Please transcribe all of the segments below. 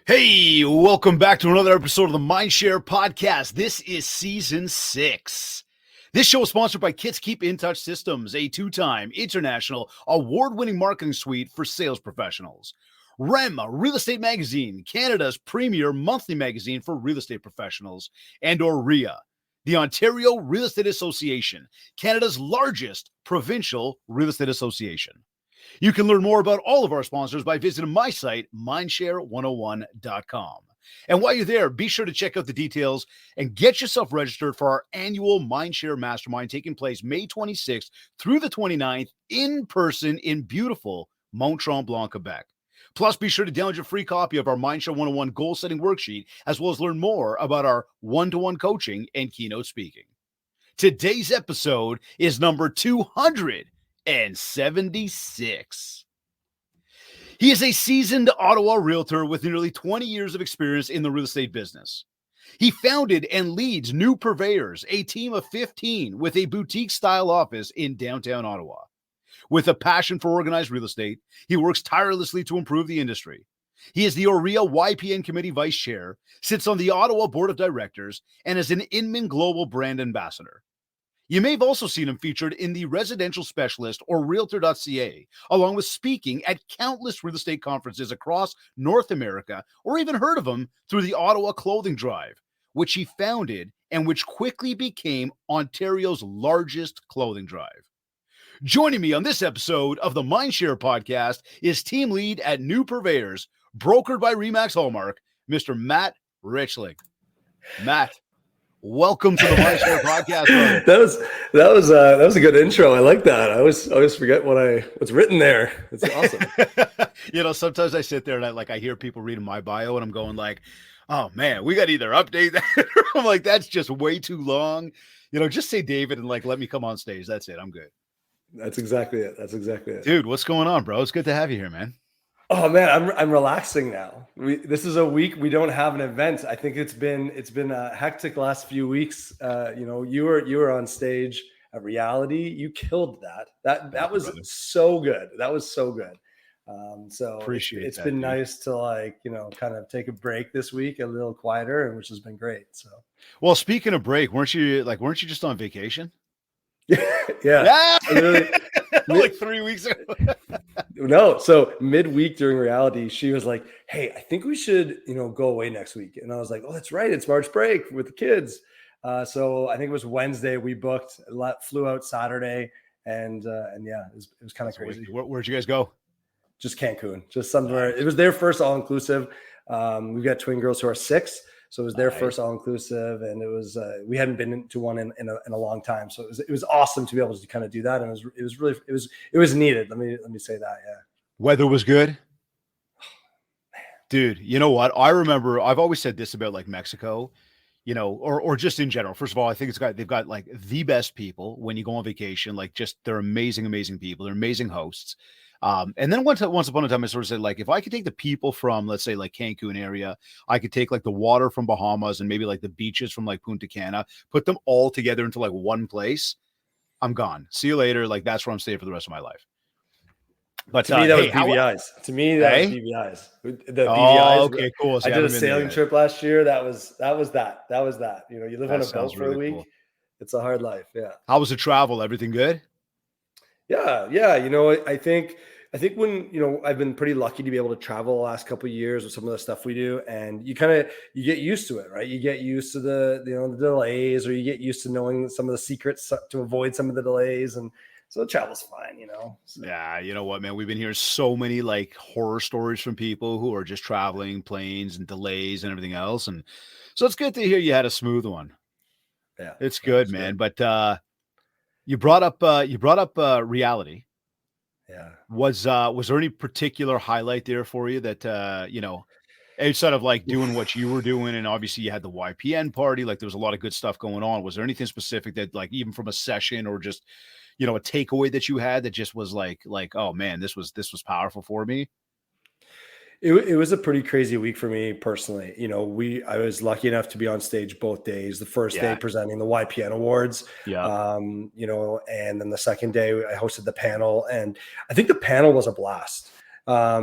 Hey, welcome back to another episode of the MindShare podcast. This is season 6. This show is sponsored by Kits Keep In Touch Systems, a 2-time international award-winning marketing suite for sales professionals. REM, Real Estate Magazine, Canada's premier monthly magazine for real estate professionals, and OREA, the Ontario Real Estate Association, Canada's largest provincial real estate association. You can learn more about all of our sponsors by visiting my site, mindshare101.com. And while you're there, be sure to check out the details and get yourself registered for our annual MindShare Mastermind taking place May 26th through the 29th in person in beautiful Mont Tremblant, Quebec. Plus, be sure to download your free copy of our MindShare 101 goal-setting worksheet, as well as learn more about our one-to-one coaching and keynote speaking. Today's episode is number 276. He is a seasoned Ottawa realtor with nearly 20 years of experience in the real estate business. He founded and leads New Purveyors, a team of 15 with a boutique-style office in downtown Ottawa. With a passion for organized real estate, he works tirelessly to improve the industry. He is the OREA YPN Committee Vice Chair, sits on the Ottawa Board of Directors, and is an Inman Global Brand Ambassador. You may have also seen him featured in the Residential Specialist or Realtor.ca, along with speaking at countless real estate conferences across North America, or even heard of him through the Ottawa Clothing Drive, which he founded and which quickly became Ontario's largest clothing drive. Joining me on this episode of the MindShare podcast is team lead at New Purveyors, brokered by RE/MAX Hallmark, Mr. Matt Richling. Matt, welcome to the MindShare podcast. Bro. That was a good intro. I like that. I always forget what's written there. It's awesome. Sometimes I sit there and I hear people reading my bio and I'm going like, oh man, we got to either update that or I'm like, that's just way too long. Just say David and let me come on stage. That's it. I'm good. That's exactly it. Dude, what's going on, bro? It's good to have you here, man. Oh man, I'm relaxing now. This is a week we don't have an event. I think it's been a hectic last few weeks. You were on stage at Reality. You killed that. That was so good. That was so good. So appreciate it's that, been dude. Nice to kind of take a break this week, a little quieter, and which has been great. So, well, speaking of break, weren't you just on vacation? Yeah. Like 3 weeks ago. No, so midweek during Reality, she was like, "Hey, I think we should, go away next week." And I was like, "Oh, that's right, it's March break with the kids." So I think it was Wednesday we booked, flew out Saturday, and yeah, it was kind of crazy. Where'd you guys go? Just Cancun, just somewhere. It was their first all inclusive. We've got twin girls who are 6. So it was their first all-inclusive, and it was we hadn't been to one in a long time. So it was awesome to be able to kind of do that, and it was needed. Let me say that. Yeah. Weather was good. Dude, you know what? I remember I've always said this about Mexico, or just in general. First of all, I think they've got the best people when you go on vacation. They're amazing people. They're amazing hosts. And then once upon a time, I sort of said, if I could take the people from, let's say, Cancun area, I could take the water from Bahamas and maybe the beaches from Punta Cana, put them all together into one place. I'm gone. See you later. That's where I'm staying for the rest of my life. But to me, that was BVI's. To me, that was BVI's. The BVI's. Okay, cool. So I did a sailing trip last year. That was that. You live on a boat for a week. Cool. It's a hard life. Yeah. How was the travel? Everything good? Yeah. I think when, I've been pretty lucky to be able to travel the last couple of years with some of the stuff we do, and you get used to it, right? You get used to the delays, or you get used to knowing some of the secrets to avoid some of the delays. And so the travel's fine, So. Yeah. You know what, man, we've been hearing so many horror stories from people who are just traveling, planes and delays and everything else. And so it's good to hear you had a smooth one. Yeah. It's good, man. Good. But, you brought up Reality. Yeah. Was there any particular highlight there for you that outside of doing what you were doing, and obviously you had the YPN party, there was a lot of good stuff going on. Was there anything specific that even from a session or just a takeaway that you had that just was oh man, this was powerful for me? It was a pretty crazy week for me personally. I was lucky enough to be on stage both days. The first day presenting the YPN awards, and then the second day I hosted the panel, and I think the panel was a blast. I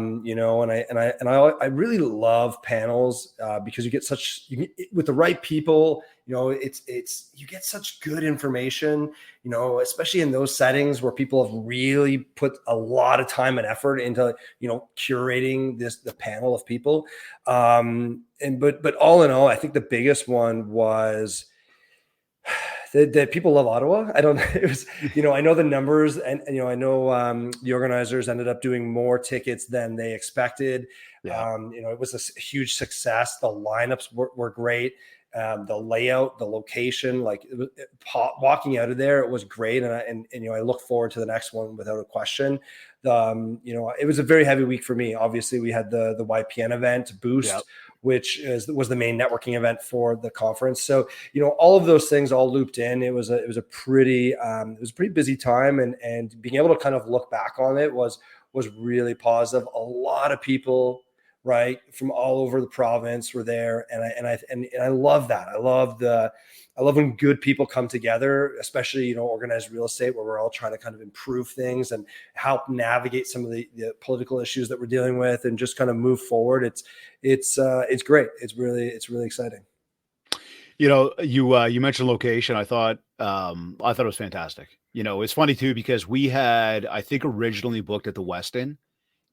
really love panels because you get with the right people, you get such good information, especially in those settings where people have really put a lot of time and effort into, curating the panel of people. But all in all, I think the biggest one was that people love Ottawa. I don't know. It was, I know the numbers and I know the organizers ended up doing more tickets than they expected. Yeah. It was a huge success. The lineups were great. The layout, the location, walking out of there, it was great. And I look forward to the next one without a question. It was a very heavy week for me. Obviously we had the YPN event Boost, Yep. which was the main networking event for the conference. So, all of those things all looped in. It was a pretty busy time, and being able to kind of look back on it was really positive. A lot of people, right, from all over the province were there. And I love that. I love when good people come together, especially, organized real estate, where we're all trying to kind of improve things and help navigate some of the political issues that we're dealing with and just kind of move forward. It's great. It's really exciting. You mentioned location. I thought it was fantastic. It's funny too, because we had, I think, originally booked at the Westin.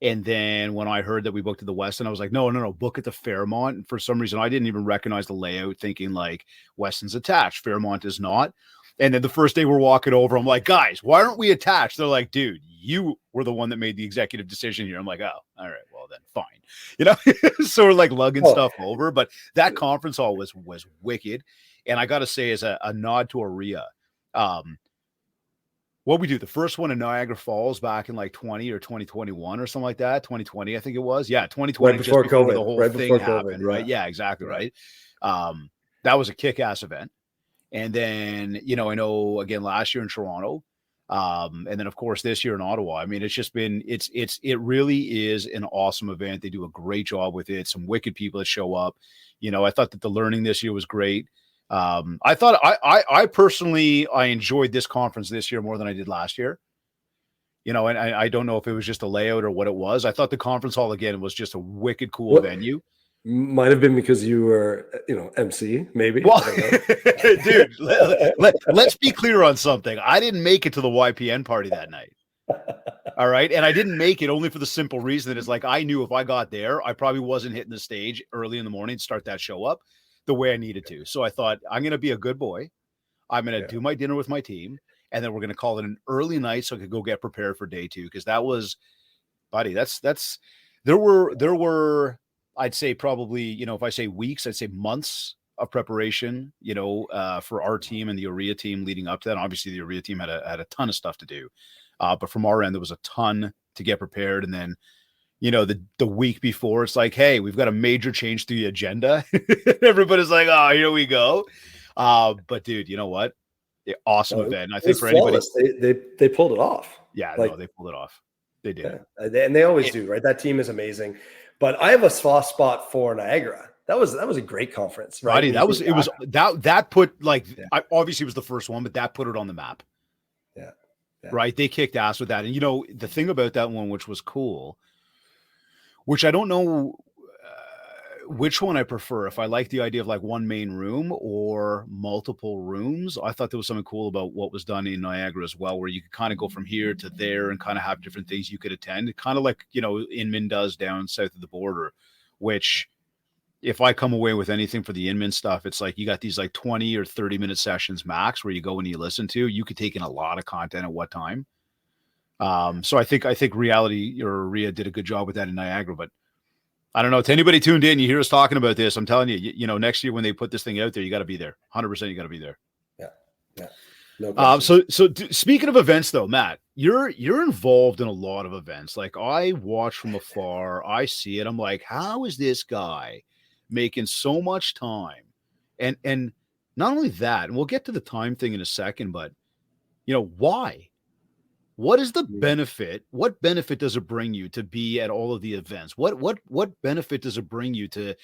And then when I heard that we booked at the Westin, I was like, no, book at the Fairmont. And for some reason, I didn't even recognize the layout, thinking like Westin's attached, Fairmont is not. And then the first day we're walking over, I'm like, guys, why aren't we attached? They're like, dude, you were the one that made the executive decision here. I'm like, oh, all right, well then fine. So we're like lugging stuff over. But that conference hall was wicked. And I got to say, as a nod to OREA, what we do, the first one in Niagara Falls back in like 20 or 2021 or something like that. 2020, I think it was. Yeah, 2020, right before COVID, the whole thing happened, right? Yeah, exactly, right. That was a kick-ass event. And then, I know again last year in Toronto, and then of course this year in Ottawa. I mean, it's just been, it really is an awesome event. They do a great job with it. Some wicked people that show up. I thought that the learning this year was great. I thought I personally enjoyed this conference this year more than I did last year. And I don't know if it was just a layout or what it was. I thought the conference hall again was just a wicked cool venue. Might have been because you were, MC, maybe. Well, dude, let's be clear on something. I didn't make it to the YPN party that night. All right. And I didn't make it only for the simple reason that it's like, I knew if I got there, I probably wasn't hitting the stage early in the morning to start that show up the way I needed to. So I thought, I'm going to be a good boy. I'm going to do my dinner with my team. And then we're going to call it an early night so I could go get prepared for day two. Cause that was, buddy, there were, I'd say probably, if I say weeks, I'd say months of preparation, for our team and the OREA team leading up to that. Obviously the OREA team had a ton of stuff to do. But from our end, there was a ton to get prepared. And then, the week before, it's like, hey, we've got a major change to the agenda. Everybody's like, oh, here we go. But dude, you know what? Awesome event. I think for anybody, they pulled it off. Yeah, they pulled it off. They did. Yeah. And they always do, right? That team is amazing. But I have a soft spot for Niagara. That was a great conference, right? Buddy, that put obviously it was the first one, but that put it on the map. Yeah. Right. They kicked ass with that. And the thing about that one, which was cool, which I don't know which one I prefer, if I like the idea of like one main room or multiple rooms. I thought there was something cool about what was done in Niagara as well, where you could kind of go from here to there and kind of have different things you could attend, kind of like, Inman does down south of the border, which if I come away with anything for the Inman stuff, it's like you got these like 20 or 30-minute sessions max where you go and you listen to. You could take in a lot of content at what time. So I think Reality or OREA did a good job with that in Niagara, but I don't know. To anybody tuned in, you hear us talking about this, I'm telling you, next year when they put this thing out there, you got to be there. 100%, you got to be there. Yeah. No so speaking of events, though, Matt, you're involved in a lot of events. Like I watch from afar, I see it. I'm like, how is this guy making so much time? And not only that, and we'll get to the time thing in a second, but why? What is the benefit? What benefit does it bring you to be at all of the events? What benefit does it bring you to?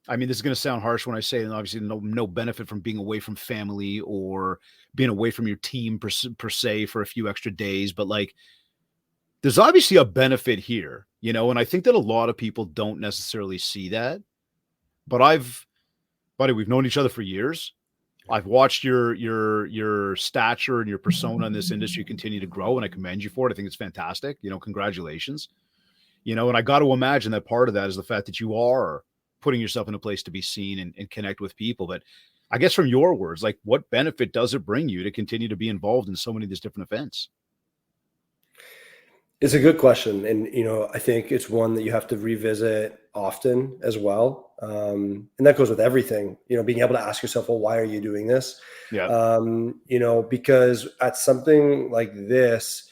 I mean, this is going to sound harsh when I say, and obviously no benefit from being away from family or being away from your team per se for a few extra days. But like, there's obviously a benefit here, you know, and I think that a lot of people don't necessarily see that. But buddy, we've known each other for years. I've watched your stature and your persona in this industry continue to grow, and I commend you for it. I think it's fantastic. You know, congratulations. You know, and I got to imagine that part of that is the fact that you are putting yourself in a place to be seen and connect with people. But I guess from your words, like, what benefit does it bring you to continue to be involved in so many of these different events? It's a good question. And, you know, I think it's one that you have to revisit often as well. And that goes with everything, you know, being able to ask yourself, well, why are you doing this? Yeah. You know, because at something like this,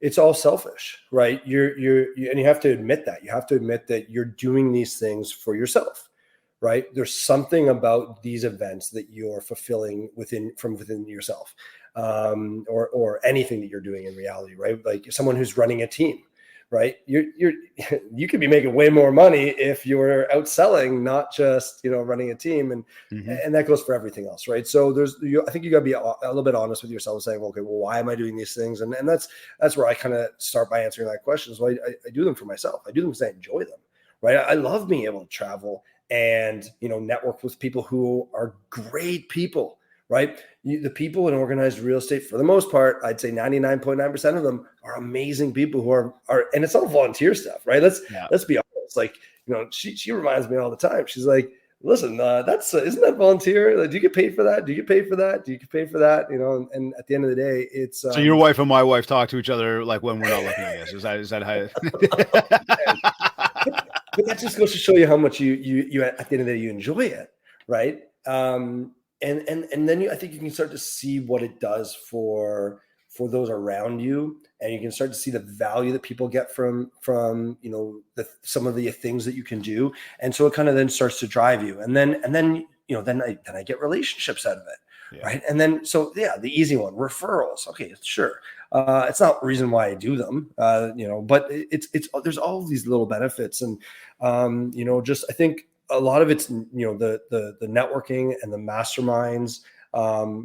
it's all selfish, right? And you have to admit that. You have to admit that you're doing these things for yourself, right? There's something about these events that you're fulfilling from within yourself. Or anything that you're doing in reality, right? Like someone who's running a team, right? You could be making way more money if you're outselling, not just, you know, running a team, and that goes for everything else, right? So I think you got to be a little bit honest with yourself and saying, well, okay, well, why am I doing these things? And that's where I kind of start by answering that question. Is why I do them for myself. I do them because I enjoy them, right? I love being able to travel and, you know, network with people who are great people. Right. The people in organized real estate, for the most part, I'd say 99.9% of them are amazing people who are, and it's all volunteer stuff, right? Let's be honest. Like, you know, she reminds me all the time. She's like, listen, isn't that volunteer? Like, do you get paid for that? Do you get paid for that? Do you get paid for that? You know, and at the end of the day, it's so your wife and my wife talk to each other like when we're not looking at this. Is that how? But that just goes to show you how much you at the end of the day you enjoy it, right? And then I think you can start to see what it does for those around you, and you can start to see the value that people get from you know some of the things that you can do, and so it kind of then starts to drive you, and then you know then I get relationships out of it, right? And then the easy one, referrals. Okay, sure, it's not the reason why I do them, you know, but it's there's all of these little benefits, and you know, just I think a lot of it's, you know, the networking and the masterminds,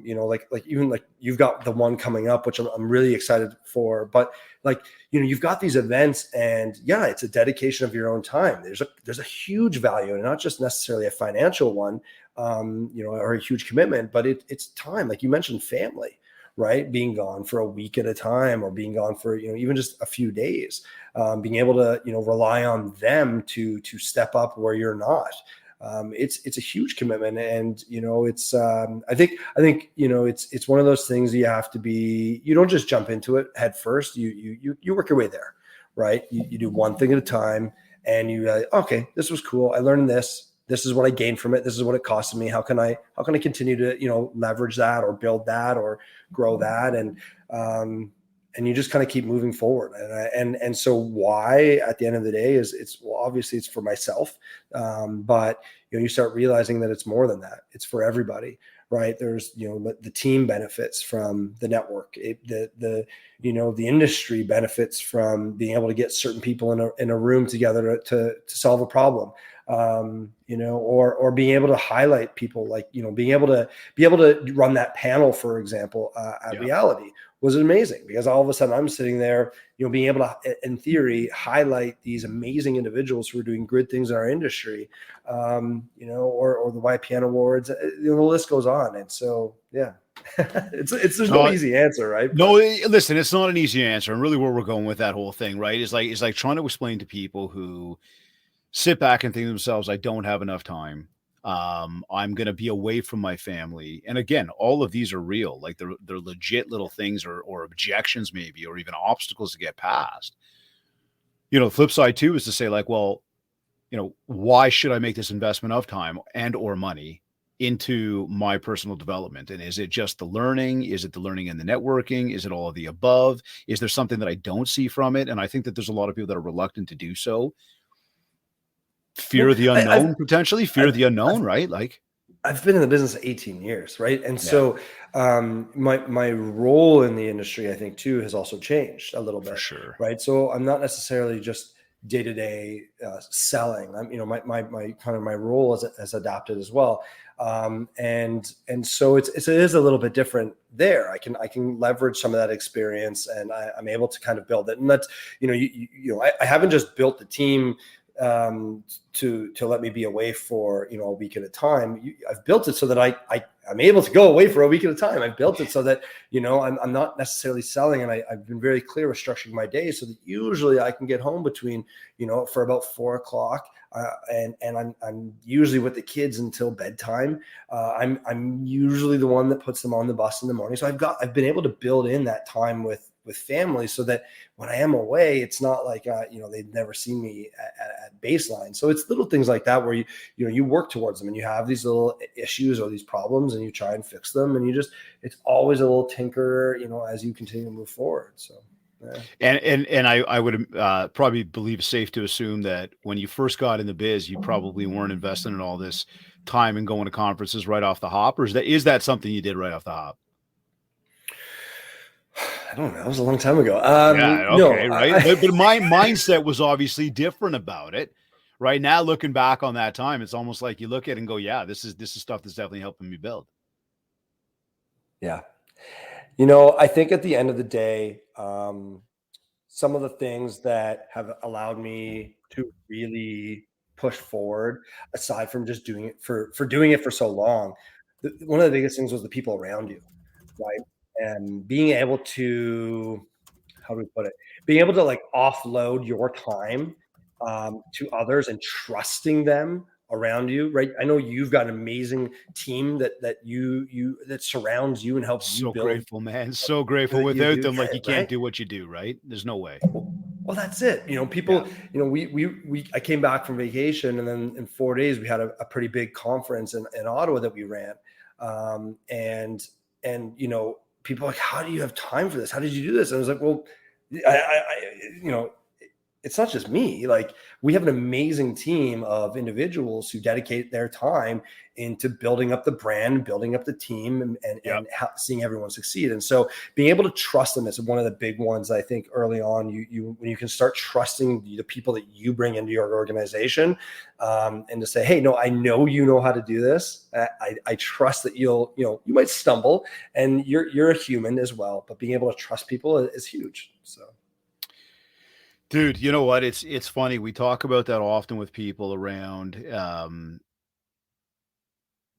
you know, like even like you've got the one coming up, which I'm really excited for, but like, you know, you've got these events, and yeah, it's a dedication of your own time. There's a huge value, and not just necessarily a financial one, you know, or a huge commitment, but it's time. Like you mentioned, family, right? Being gone for a week at a time, or being gone for, you know, even just a few days, being able to, you know, rely on them to step up where you're not. It's a huge commitment, and you know, it's I think you know, it's one of those things that you don't just jump into it head first. You work your way there, right? You do one thing at a time, and you okay, this was cool. I learned this. This is what I gained from it. This is what it costed me. How can I continue to, you know, leverage that or build that or grow that? And you just kind of keep moving forward. And so why at the end of the day is obviously it's for myself. But you know, you start realizing that it's more than that. It's for everybody, right? There's, you know, the team benefits from the network. The you know, the industry benefits from being able to get certain people in a room together to solve a problem. You know, or being able to highlight people, like, you know, being able to run that panel, for example, at Reality was amazing, because all of a sudden I'm sitting there, you know, being able to, in theory, highlight these amazing individuals who are doing good things in our industry, you know, or the YPN Awards, you know, the list goes on. And so, yeah, there's no easy answer, right? No, listen, it's not an easy answer. And really where we're going with that whole thing, right, is like trying to explain to people who sit back and think to themselves, I don't have enough time. I'm going to be away from my family. And again, all of these are real. Like they're legit little things or objections maybe, or even obstacles to get past. You know, the flip side too is to say like, well, you know, why should I make this investment of time and or money into my personal development? And is it just the learning? Is it the learning and the networking? Is it all of the above? Is there something that I don't see from it? And I think that there's a lot of people that are reluctant to do so. Fear of the unknown, potentially fear of the unknown, right? Like I've been in the business 18 years, right? And so my role in the industry, I think too, has also changed a little bit, for sure, right? So I'm not necessarily just, day-to-day selling. My kind of my role has adapted as well. And so it is a little bit different there. I can leverage some of that experience, and I'm able to kind of build it. And that's, I haven't just built the team to let me be away for, a week at a time. I've built it so that I'm able to go away for a week at a time. I've built it so that, I'm not necessarily selling, and I've been very clear with structuring my day so that usually I can get home between, for about 4:00. And I'm usually with the kids until bedtime. I'm usually the one that puts them on the bus in the morning. So I've been able to build in that time with family so that when I am away, it's not like, they've never seen me at baseline. So it's little things like that where you work towards them, and you have these little issues or these problems, and you try and fix them, and it's always a little tinker, as you continue to move forward. So. Yeah. And I would probably believe it's safe to assume that when you first got in the biz, you probably weren't investing in all this time and going to conferences right off the hop, or is that something you did right off the hop? I don't know. It was a long time ago. Okay, right. But my mindset was obviously different about it. Right now, looking back on that time, it's almost like you look at it and go, "Yeah, this is stuff that's definitely helping me build." Yeah. I think at the end of the day, some of the things that have allowed me to really push forward, aside from just doing it for doing it for so long, one of the biggest things was the people around you, right? And being able to, how do we put it? Being able to like offload your time to others and trusting them around you, right? I know you've got an amazing team that surrounds you and helps you So build. grateful, man. So grateful. Without them, like you can't do what you do, right? There's no way. Well, that's it. People, I came back from vacation, and then in 4 days we had a pretty big conference in Ottawa that we ran. And people are like, how do you have time for this? How did you do this? And I was like, well, it's not just me. Like, we have an amazing team of individuals who dedicate their time into building up the brand, building up the team, and seeing everyone succeed. And so being able to trust them is one of the big ones. I think early on, when you can start trusting the people that you bring into your organization, and to say, hey, no, I know you know how to do this. I trust that you might stumble, and you're a human as well, but being able to trust people is huge. So. Dude, you know what? It's funny. We talk about that often with people around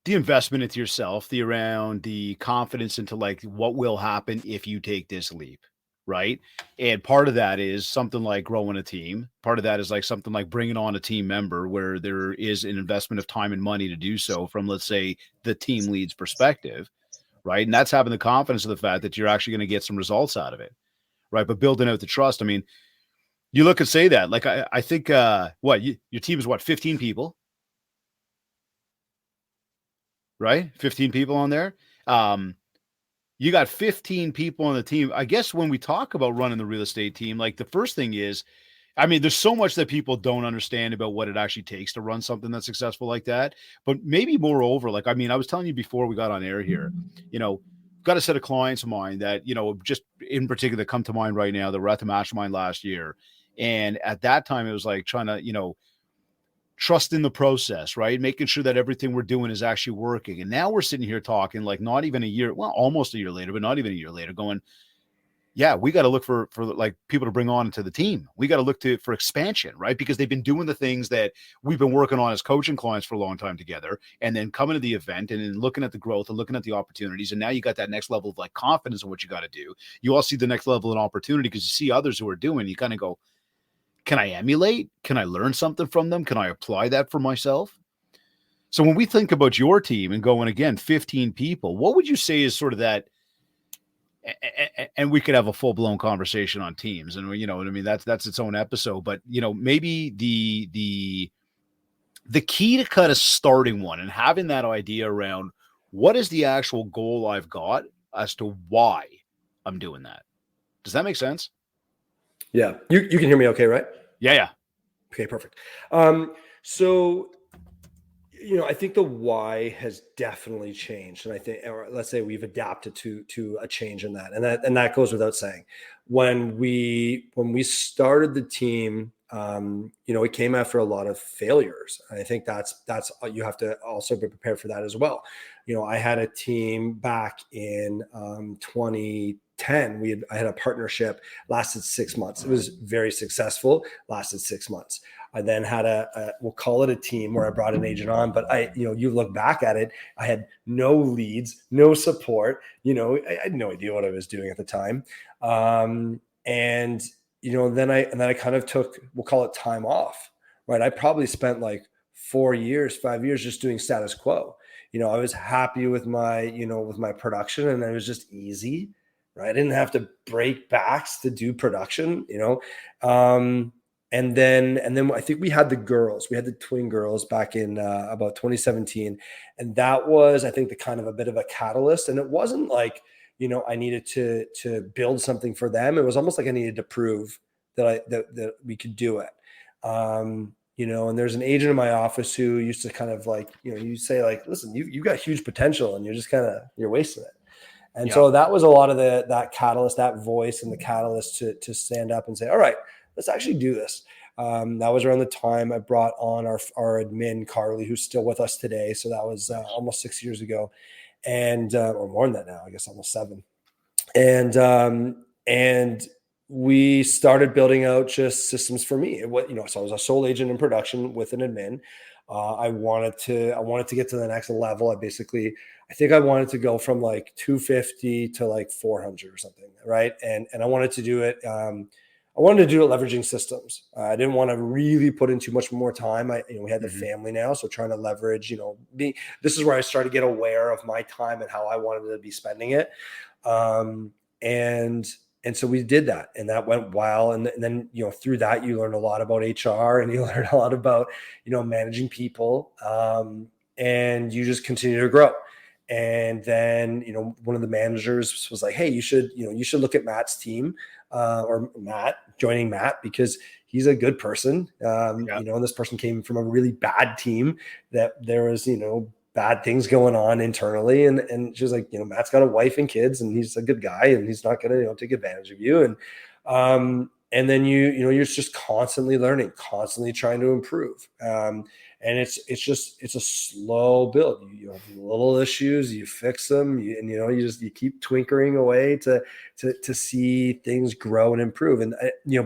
the investment into yourself, around the confidence into like what will happen if you take this leap, right? And part of that is something like growing a team. Part of that is like something like bringing on a team member where there is an investment of time and money to do so from, let's say, the team lead's perspective, right? And that's having the confidence of the fact that you're actually going to get some results out of it, right? But building out the trust. I mean, you look and say that, like, I think, your team is 15 people, right? 15 people on there. You got 15 people on the team. I guess when we talk about running the real estate team, like the first thing is, I mean, there's so much that people don't understand about what it actually takes to run something that's successful like that. But maybe moreover, like, I mean, I was telling you before we got on air here, got a set of clients of mine that, just in particular come to mind right now that were at the mastermind last year. And at that time, it was like trying to, trust in the process, right? Making sure that everything we're doing is actually working. And now we're sitting here talking like not even a year, well, almost a year later, but not even a year later, going, yeah, we got to look for like people to bring on into the team. We got to look for expansion, right? Because they've been doing the things that we've been working on as coaching clients for a long time together, and then coming to the event and then looking at the growth and looking at the opportunities. And now you got that next level of like confidence in what you got to do. You all see the next level of opportunity because you see others who are doing, you kind of go, can I emulate? Can I learn something from them? Can I apply that for myself? So when we think about your team and going again, 15 people, what would you say is sort of that? And we could have a full blown conversation on teams, and you know what I mean. That's its own episode. But maybe the key to kind of starting one and having that idea around what is the actual goal I've got as to why I'm doing that. Does that make sense? Yeah. You can hear me okay, right? Yeah. Okay, perfect. So, I think the why has definitely changed. And I think, or let's say we've adapted to a change in that. And that goes without saying. When we started the team, it came after a lot of failures. And I think that's you have to also be prepared for that as well. I had a team back in 2010. I had a partnership, lasted 6 months. It was very successful, lasted 6 months. I then had we'll call it a team where I brought an agent on, but you look back at it, I had no leads, no support. I had no idea what I was doing at the time. Then I kind of took, we'll call it time off, right? I probably spent like 4 years, 5 years just doing status quo. I was happy with my production, and it was just easy, right? I didn't have to break backs to do production, And then I think we had the twin girls back in about 2017. And that was, I think, the kind of a bit of a catalyst. And it wasn't like, I needed to build something for them. It was almost like I needed to prove that we could do it. And there's an agent in my office who used to kind of like, you say like, listen, you've got huge potential and you're just you're wasting it. And so that was a lot of that catalyst, that voice and the catalyst to stand up and say, all right, let's actually do this. That was around the time I brought on our admin, Carly, who's still with us today. So that was almost 6 years ago. And or more than that now, I guess almost 7. And we started building out just systems for me. So I was a sole agent in production with an admin. I wanted to get to the next level. I think I wanted to go from like 250 to like 400 or something, right? And I wanted to do it. I wanted to do it leveraging systems. I didn't want to really put in too much more time. We had the family now, so trying to leverage. This is where I started to get aware of my time and how I wanted to be spending it. And so we did that, and that went well. And then through that, you learn a lot about HR, and you learn a lot about managing people, and you just continue to grow. And then one of the managers was like, hey, you should look at Matt's team, or joining Matt, because he's a good person. And this person came from a really bad team that there was bad things going on internally, and she was like, Matt's got a wife and kids, and he's a good guy, and he's not going to take advantage of you. And then you're just constantly learning, constantly trying to improve. And it's a slow build. You have little issues, you fix them, you keep twinkering away to see things grow and improve. And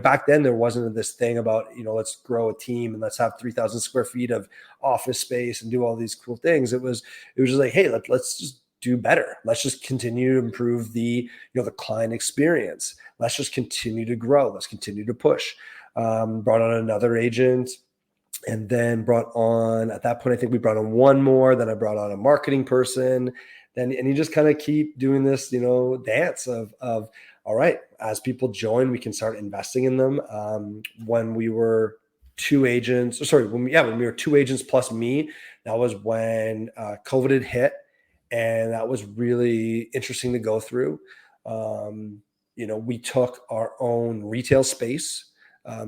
back then there wasn't this thing about let's grow a team and let's have 3,000 square feet of office space and do all these cool things. It was just like, hey, let's just do better. Let's just continue to improve the client experience. Let's just continue to grow. Let's continue to push. Brought on another agent. And then at that point, I think we brought on one more. Then I brought on a marketing person. And you just kind of keep doing this, dance of all right, as people join, we can start investing in them. When we were when we were 2 agents plus me, that was when COVID had hit, and that was really interesting to go through. We took our own retail space.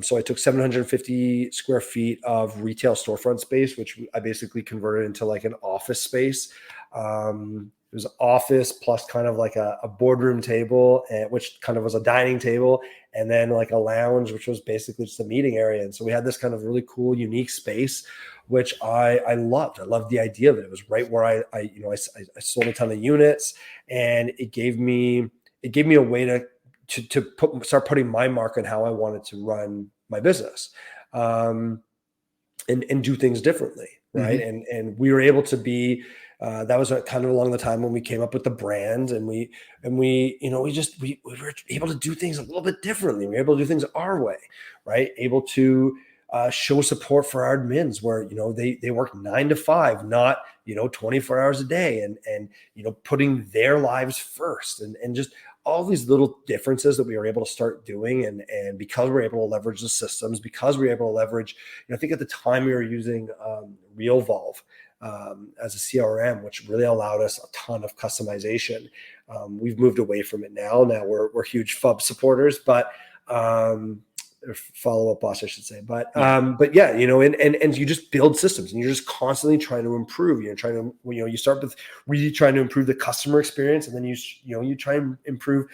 So I took 750 square feet of retail storefront space, which I basically converted into like an office space. It was office plus kind of like a boardroom table, which kind of was a dining table, and then like a lounge, which was basically just a meeting area. And so we had this kind of really cool, unique space, which I loved. I loved the idea of it. It was right where I sold a ton of units, and it gave me a way to start putting my mark on how I wanted to run my business, and do things differently. Right. Mm-hmm. And we were able to be, that was kind of along the time when we came up with the brand, and we were able to do things a little bit differently. We were able to do things our way, right? Able to show support for our admins where, they work 9 to 5, not, 24 hours a day, and putting their lives first, and just all these little differences that we were able to start doing. And because we're able to leverage the systems, because we're able to leverage, I think at the time we were using RealVolve as a CRM, which really allowed us a ton of customization. We've moved away from it now. Now we're huge FUB supporters, but or follow-up boss, I should say. But yeah, and you just build systems, and you're just constantly trying to improve. You're trying to, you start with really trying to improve the customer experience, and then you try and improve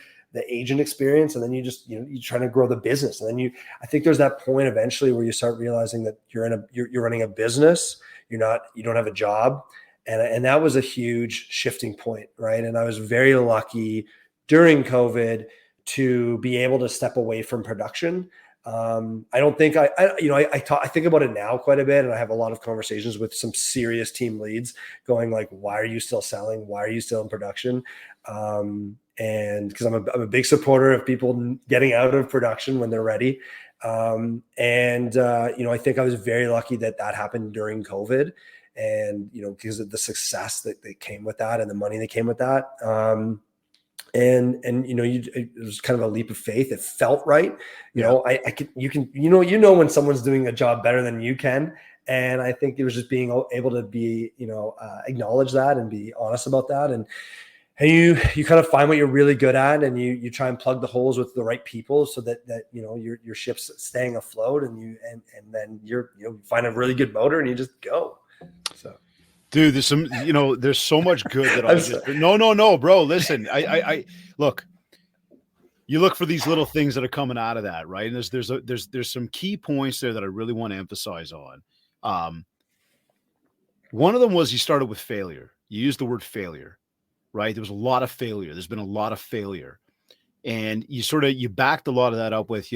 agent experience, and then you're trying to grow the business. And then I think there's that point eventually where you start realizing that you're running a business. You don't have a job. And that was a huge shifting point. Right. And I was very lucky during COVID to be able to step away from production. I don't think I think about it now quite a bit, and I have a lot of conversations with some serious team leads going like, why are you still selling? Why are you still in production? And because I'm a big supporter of people getting out of production when they're ready. I think I was very lucky that happened during COVID, and, because of the success that came with that and the money that came with that. It was kind of a leap of faith. It felt right. When someone's doing a job better than you can. And I think it was just being able to be, acknowledge that and be honest about that. And you kind of find what you're really good at, and you try and plug the holes with the right people so that your ship's staying afloat, and then you find a really good motor and you just go. So. Dude, there's so much good that no, bro. Listen, I look, you look for these little things that are coming out of that, right? And there's some key points there that I really want to emphasize on. One of them was you started with failure. You used the word failure, right? There was a lot of failure. There's been a lot of failure, and you backed a lot of that up with,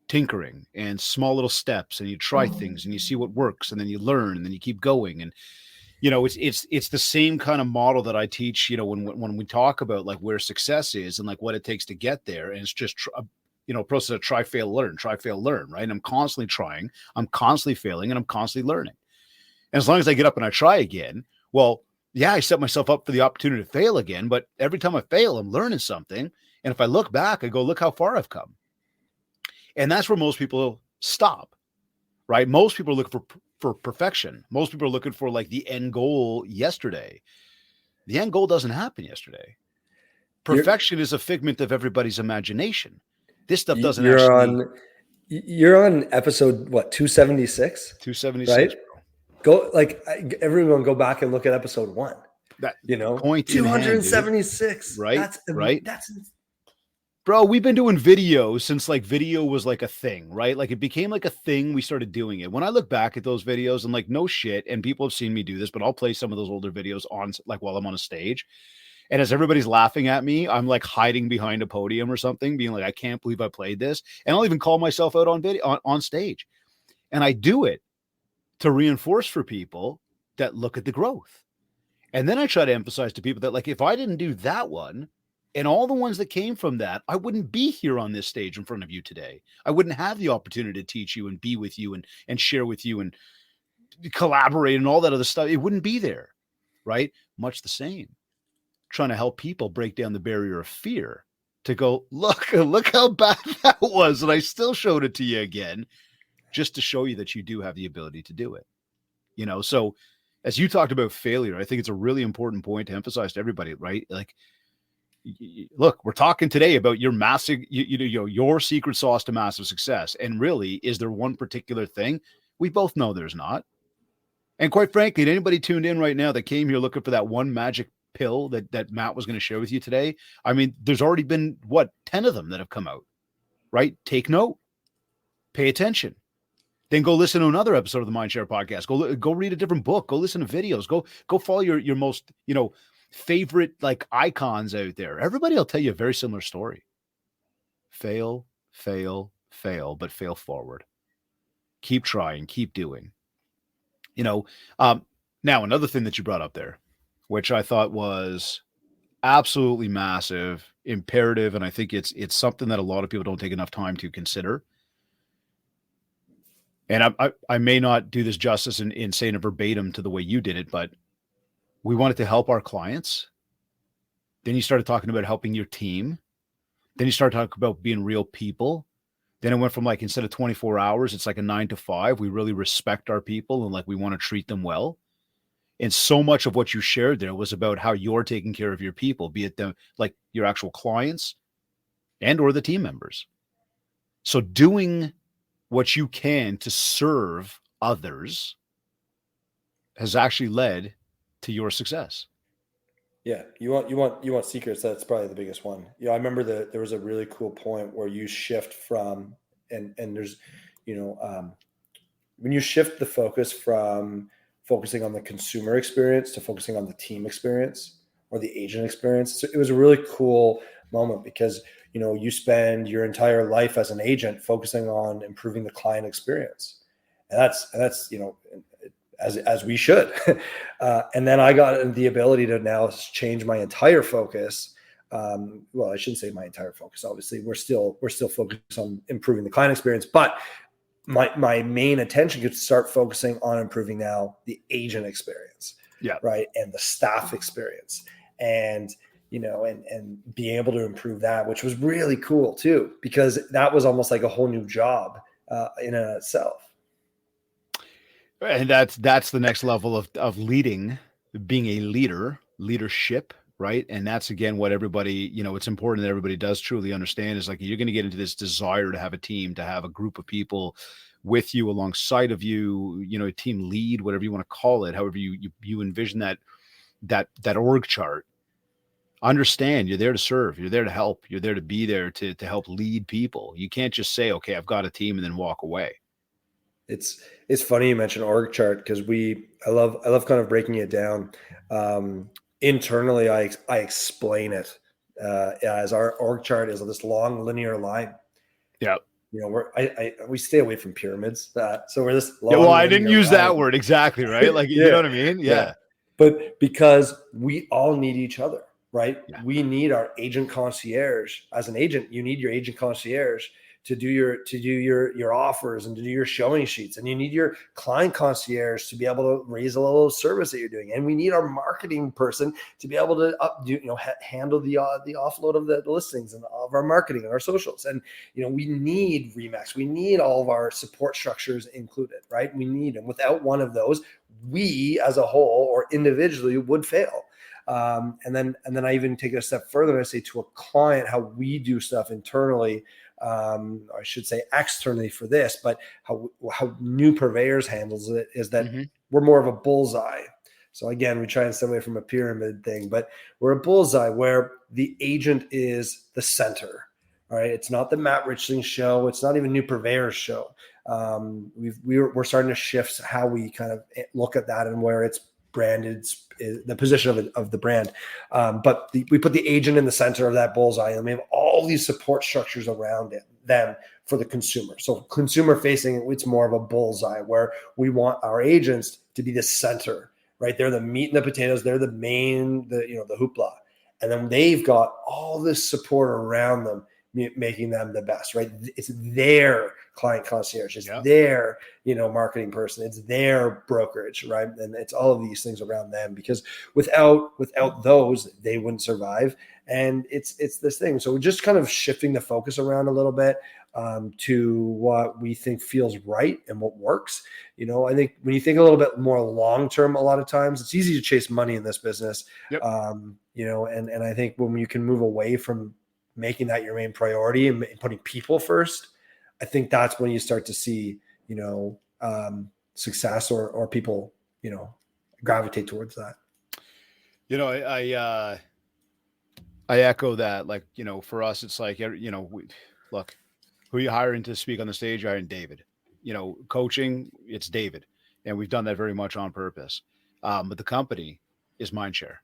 tinkering and small little steps, and you try things and you see what works, and then you learn, and then you keep going. And it's the same kind of model that I teach, when we talk about like where success is and like what it takes to get there. And it's just, a process of try, fail, learn, right? And I'm constantly trying, I'm constantly failing, and I'm constantly learning. And as long as I get up and I try again, well, yeah, I set myself up for the opportunity to fail again. But every time I fail, I'm learning something. And if I look back, I go, look how far I've come. And that's where most people stop, right? Most people are looking for perfection. Most people are looking for like the end goal yesterday. The end goal doesn't happen yesterday. Perfection is a figment of everybody's imagination. This stuff doesn't You're on episode, what, 276? 276, right? Go, everyone go back and look at episode 1. Point 276. Right? Right? That's Bro, we've been doing videos since like video was like a thing, right? Like it became like a thing. We started doing it. When I look back at those videos, and like, no shit, and people have seen me do this, but I'll play some of those older videos on like while I'm on a stage. And as everybody's laughing at me, I'm like hiding behind a podium or something, being like, I can't believe I played this. And I'll even call myself out on video on stage. And I do it to reinforce for people that look at the growth. And then I try to emphasize to people that like, if I didn't do that one, and all the ones that came from that, I wouldn't be here on this stage in front of you today. I wouldn't have the opportunity to teach you and be with you and share with you and collaborate and all that other stuff. It wouldn't be there, right? Much the same. Trying to help people break down the barrier of fear to go, look how bad that was. And I still showed it to you again, just to show you that you do have the ability to do it. So as you talked about failure, I think it's a really important point to emphasize to everybody, right? Like, look, we're talking today about your massive, your secret sauce to massive success. And really, is there one particular thing? We both know there's not. And quite frankly, anybody tuned in right now that came here looking for that one magic pill that Matt was going to share with you today, I mean, there's already been 10 of them that have come out, right? Take note, pay attention, then go listen to another episode of the MindShare podcast. Go read a different book. Go listen to videos. Go follow your most, favorite like icons out there. Everybody will tell you a very similar story. Fail, but fail forward. Keep trying, keep doing. Now another thing that you brought up there, which I thought was absolutely massive, imperative, and I think it's something that a lot of people don't take enough time to consider. And I may not do this justice in saying it verbatim to the way you did it, but we wanted to help our clients. Then you started talking about helping your team. Then you started talking about being real people. Then it went from like, instead of 24 hours, it's like a 9 to 5. We really respect our people and like, we want to treat them well. And so much of what you shared there was about how you're taking care of your people, be it them, like your actual clients and or the team members. So doing what you can to serve others has actually led to your success. Yeah, you want secrets. That's probably the biggest one. I remember that there was a really cool point where you shift from, and there's, when you shift the focus from focusing on the consumer experience to focusing on the team experience or the agent experience. So it was a really cool moment because, you spend your entire life as an agent focusing on improving the client experience. And that's, as we should. And then I got the ability to now change my entire focus. Well, I shouldn't say my entire focus. Obviously, we're still focused on improving the client experience, but my main attention could start focusing on improving now the agent experience, right, and the staff experience, and and being able to improve that, which was really cool too, because that was almost like a whole new job in and of itself. And that's the next level of leading, being a leadership, right? And that's again what everybody, it's important that everybody does truly understand is like you're going to get into this desire to have a team, to have a group of people with you, alongside of you, a team lead, whatever you want to call it, however you envision that org chart. Understand you're there to serve, you're there to help, you're there to be there to help lead people. You can't just say, okay, I've got a team and then walk away. It's funny you mentioned org chart because I love kind of breaking it down. Internally, I explain it as our org chart is this long linear line. Yeah. We stay away from pyramids. So we're this long. Yeah, well, I didn't use that word exactly, right? Like, you know what I mean? Yeah. But because we all need each other, right? Yeah. We need our agent concierge. As an agent, you need your agent concierge to do your offers and to do your showing sheets, and you need your client concierge to be able to raise a level of service that you're doing, and we need our marketing person to be able to handle the offload of the listings and all of our marketing and our socials, and we need Remax, we need all of our support structures included, right? We need them. Without one of those, we as a whole or individually would fail. And then I even take it a step further and I say to a client how we do stuff internally. I should say externally for this, but how new Purveyors handles it is that we're more of a bullseye. So again, we try and stay away from a pyramid thing, but we're a bullseye where the agent is the center. All right. It's not the Matt Richling show. It's not even new Purveyors show. We're starting to shift how we kind of look at that and where it's branded, the position of the brand. But we put the agent in the center of that bullseye, and we have all these support structures around them for the consumer. So consumer facing, it's more of a bullseye where we want our agents to be the center, right? They're the meat and the potatoes. They're the main, the hoopla. And then they've got all this support around them, making them the best, right? It's their client concierge, it's their, marketing person, it's their brokerage, right? And it's all of these things around them, because without those, they wouldn't survive. And it's this thing. So we're just kind of shifting the focus around a little bit to what we think feels right and what works. I think when you think a little bit more long-term, a lot of times it's easy to chase money in this business. And I think when you can move away from making that your main priority and putting people first, I think that's when you start to see, success or people, gravitate towards that. I echo that. Like, for us, it's like, look, who you hiring to speak on the stage? You're hiring David. Coaching, it's David. And we've done that very much on purpose. But the company is MindShare.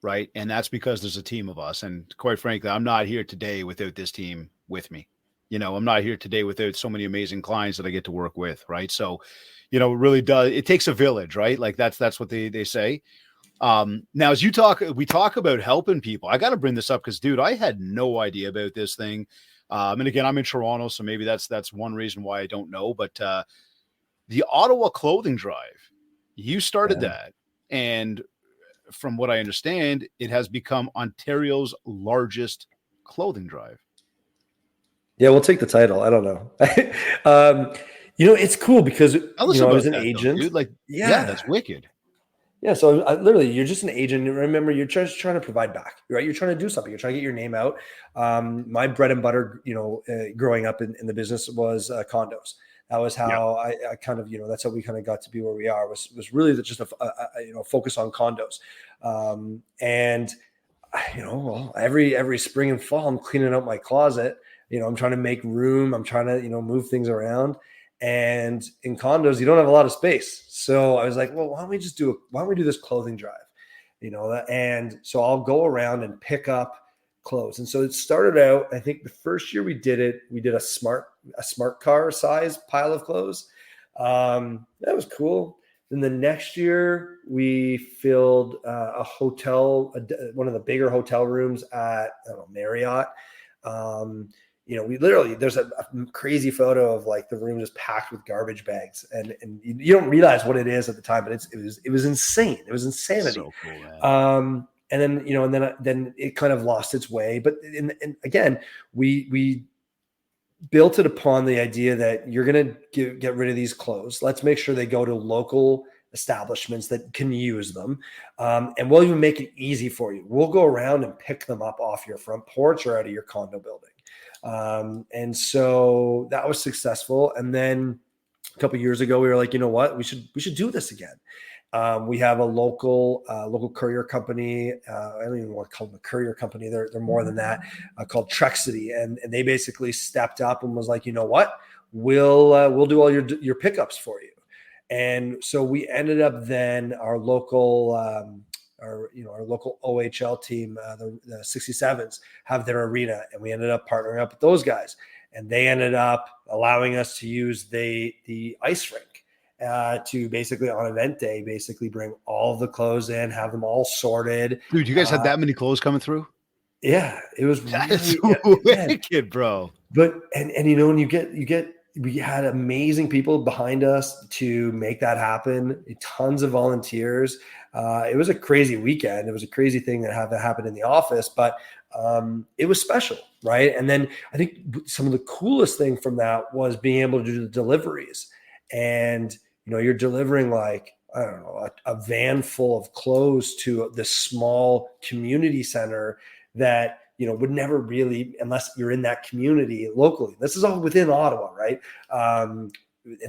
Right. And that's because there's a team of us. And quite frankly, I'm not here today without this team with me. I'm not here today without so many amazing clients that I get to work with. Right. So, it really does. It takes a village, right? Like that's what they say. Now, as we talk about helping people, I got to bring this up because, dude, I had no idea about this thing. And again, I'm in Toronto, so maybe that's one reason why I don't know. But the Ottawa Clothing Drive, you started that. And from what I understand, it has become Ontario's largest clothing drive. Yeah, we'll take the title. I don't know. It's cool because I was an agent. Though, dude. Like, yeah, that's wicked. Yeah, so literally, you're just an agent. Remember, you're just trying to provide back, right? You're trying to do something. You're trying to get your name out. My bread and butter, growing up in the business was condos. That was how I kind of, that's how we kind of got to be where we are, was really just a focus on condos. And well, every spring and fall, I'm cleaning out my closet. I'm trying to make room. I'm trying to, move things around. And in condos, you don't have a lot of space. So I was like, well, why don't we do this clothing drive? And so I'll go around and pick up clothes. And so it started out, I think the first year we did it, we did a smart car size pile of clothes. That was cool. Then the next year we filled a hotel, one of the bigger hotel rooms at Marriott. We literally, there's a crazy photo of like the room just packed with garbage bags, and you don't realize what it is at the time, but it was insane. It was insanity. So cool, man. And then, then it kind of lost its way. But and again, we built it upon the idea that you're going to get rid of these clothes. Let's make sure they go to local establishments that can use them. And we'll even make it easy for you. We'll go around and pick them up off your front porch or out of your condo building. And so that was successful. And then a couple of years ago, we were like, you know what, we should do this again. We have a local courier company. I don't even want to call them a courier company. They're more than that, called Trexity. And they basically stepped up and was like, you know what, we'll do all your pickups for you. And so we ended up then our local OHL team, the 67s, have their arena, and we ended up partnering up with those guys, and they ended up allowing us to use the ice rink to basically on event day, basically bring all the clothes in, have them all sorted. Dude, you guys had that many clothes coming through? Yeah, it was really wicked, bro. But and we had amazing people behind us to make that happen. Tons of volunteers. It was a crazy weekend. It was a crazy thing that happened in the office, but it was special, right? And then I think some of the coolest thing from that was being able to do the deliveries. And you're delivering like, I don't know, a van full of clothes to this small community center that would never really, unless you're in that community locally. This is all within Ottawa, right? And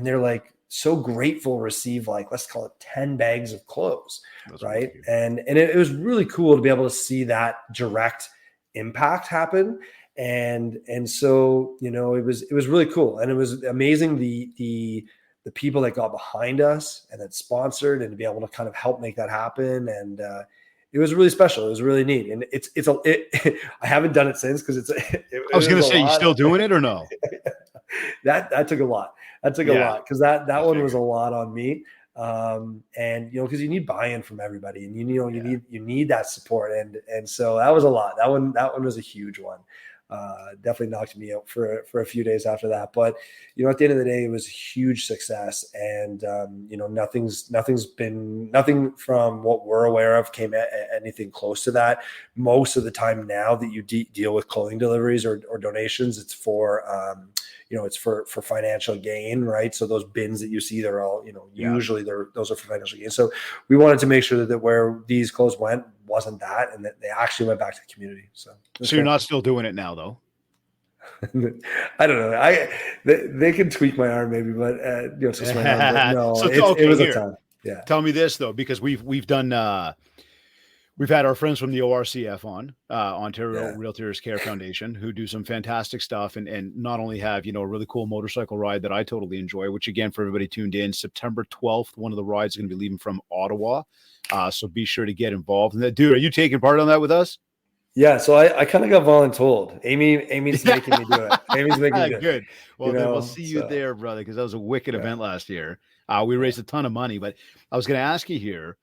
they're like so grateful to receive, like, let's call it 10 bags of clothes. That's right. And it was really cool to be able to see that direct impact happen. And so, it was really cool. And it was amazing the people that got behind us and that sponsored, and to be able to kind of help make that happen. And it was really special. It was really neat. And I haven't done it since, because I was going to say, you still doing it or no? that took a lot. That took a lot, because that one was a lot on me. And because you need buy-in from everybody, and you need that support. And so that was a lot. That one was a huge one. Definitely knocked me out for a few days after that. But, at the end of the day, it was a huge success. And, nothing from what we're aware of came anything close to that. Most of the time now that you deal with clothing deliveries or donations, it's for, it's for financial gain, right? So those bins that you see, they're all, usually those are for financial gain. So we wanted to make sure that where these clothes wasn't that, and that they actually went back to the community. So you're not still doing it now, though? I don't know. They can tweak my arm maybe, but twist my arm, but no, so, it was a ton. Yeah. Tell me this though, because we've done we've had our friends from the ORCF on, Ontario Realtors Care Foundation, who do some fantastic stuff, and not only have, a really cool motorcycle ride that I totally enjoy, which again, for everybody tuned in, September 12th, one of the rides is going to be leaving from Ottawa. So be sure to get involved. And dude, are you taking part on that with us? Yeah. So I kind of got voluntold. Amy's making me do it. Amy's making me do it. Good. Well, then we'll see you there, brother, because that was a wicked event last year. We raised a ton of money, but I was going to ask you here,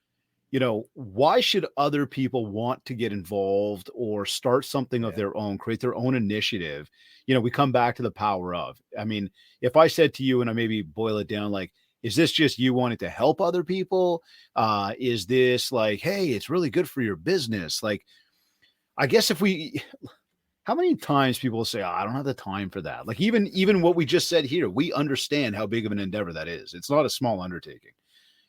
why should other people want to get involved or start something of their own, create their own initiative? We come back to the power of. I mean, if I said to you, and I maybe boil it down, like, is this just you wanting to help other people? Is this like, hey, it's really good for your business? Like, I guess how many times people say, I don't have the time for that. Like even what we just said here, we understand how big of an endeavor that is. It's not a small undertaking.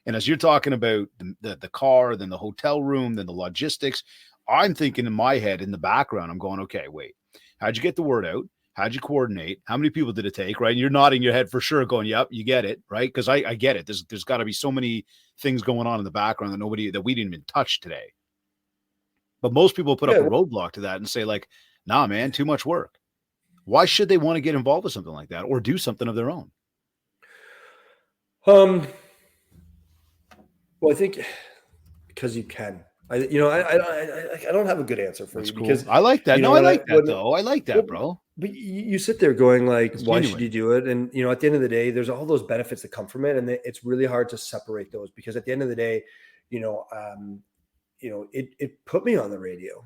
And as you're talking about the car, then the hotel room, then the logistics, I'm thinking in my head, in the background, I'm going, okay, wait, how'd you get the word out? How'd you coordinate? How many people did it take? Right. And you're nodding your head for sure going, yep, you get it. Right. Cause I get it. There's gotta be so many things going on in the background that we didn't even touch today. But most people put up a roadblock to that and say like, nah, man, too much work. Why should they want to get involved with something like that or do something of their own? Well, I think because you can. I don't have a good answer for you because I like that. No, I like that though. I like that, bro. But you sit there going like, why should you do it? And at the end of the day, there's all those benefits that come from it, and it's really hard to separate those because at the end of the day, it put me on the radio.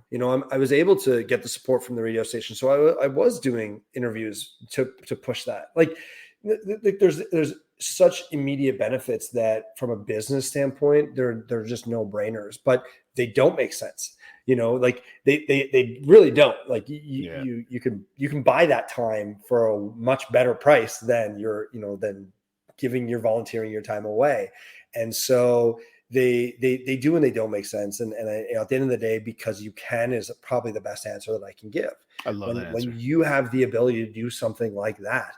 I was able to get the support from the radio station, so I was doing interviews to push that. Like, there's such immediate benefits that from a business standpoint, they're just no brainers, but they don't make sense. Like they really don't. Like you can buy that time for a much better price than than giving volunteering your time away. And so they do and they don't make sense. And at the end of the day, because you can is probably the best answer that I can give. I love that answer. When you have the ability to do something like that,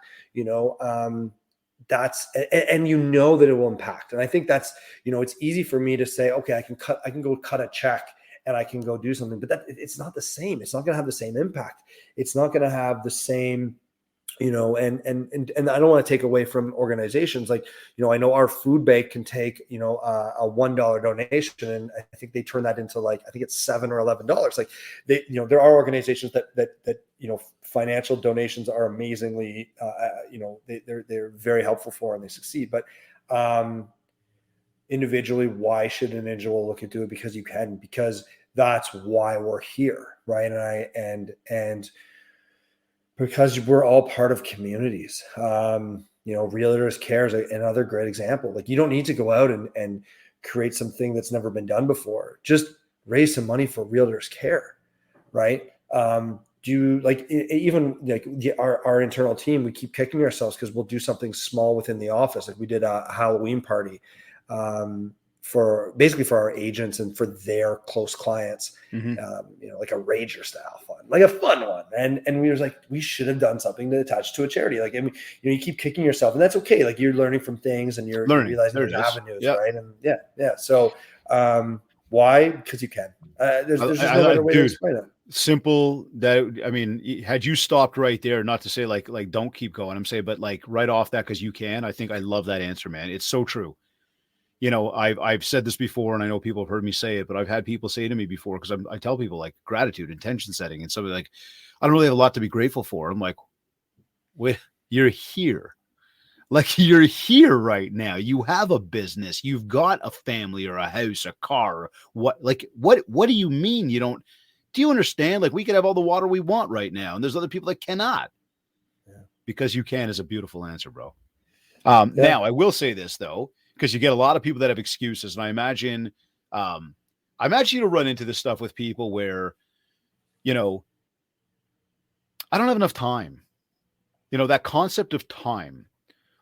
that's, and that it will impact. And I think that's, it's easy for me to say, okay, I can go cut a check and I can go do something, but it's not the same. It's not going to have the same impact. It's not going to have the same, and I don't want to take away from organizations. Like, I know our food bank can take, a $1 donation. And I think they turn that into I think it's $7 or $11. Like there are organizations that financial donations are amazingly, they're very helpful for and they succeed. But individually, why should an individual look into it? Because you can, because that's why we're here. Right. And because we're all part of communities. Realtors Care is another great example. Like, you don't need to go out and create something that's never been done before. Just raise some money for Realtors Care, right? Our internal team, we keep kicking ourselves because we'll do something small within the office. Like we did a Halloween party for our agents and for their close clients, like a rager style fun, like a fun one. And we was like, we should have done something to attach to a charity. Like, I mean, you keep kicking yourself, and that's okay. Like, you're learning from things and you're realizing there's avenues, right? And yeah. So why? Because you can. There's just no other way to explain it. Simple. Had you stopped right there, not to say like don't keep going, I'm saying, but like right off that, because you can. I think I love that answer, man. It's so true. I've said this before, and I know people have heard me say it, but I've had people say to me before, because I tell people like gratitude, intention setting, and somebody like, I don't really have a lot to be grateful for. I'm like, wait, you're here. Like, you're here right now. You have a business. You've got a family or a house, a car. What do you mean you don't? Do you understand? Like, we could have all the water we want right now, and there's other people that cannot. Yeah. Because you can is a beautiful answer, bro. Now, I will say this though, because you get a lot of people that have excuses, and I imagine you run into this stuff with people where, I don't have enough time. That concept of time.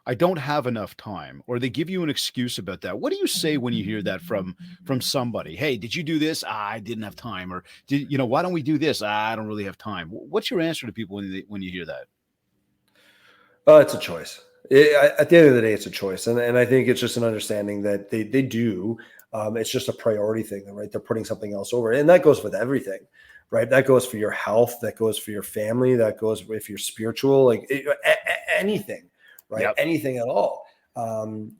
I don't have enough time, or they give you an excuse about that. What do you say when you hear that from somebody? Hey, did you do this? I didn't have time. Or why don't we do this? I don't really have time. What's your answer to people when you hear that? It's a choice. At the end of the day, it's a choice. And I think it's just an understanding that they do. It's just a priority thing, right? They're putting something else over. And that goes with everything, right? That goes for your health. That goes for your family. That goes if you're spiritual, like anything, right? Yep. Anything at all.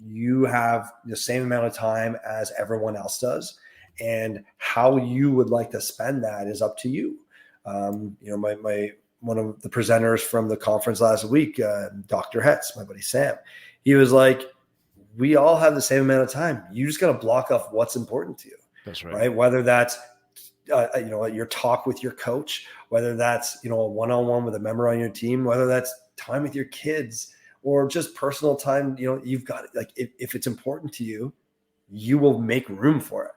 You have the same amount of time as everyone else does. And how you would like to spend that is up to you. One of the presenters from the conference last week, Dr. Hetz, my buddy Sam, he was like, we all have the same amount of time. You just got to block off what's important to you. That's right. Right. Whether that's, your talk with your coach, whether that's, a one-on-one with a member on your team, whether that's time with your kids or just personal time, you've got, like, if it's important to you, you will make room for it.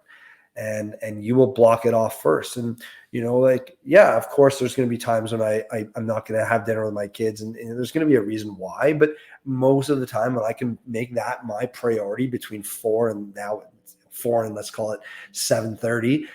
And you will block it off first. And, of course, there's going to be times when I'm not going to have dinner with my kids and there's going to be a reason why. But most of the time when I can make that my priority between 4 and now 4 and let's call it 7:30,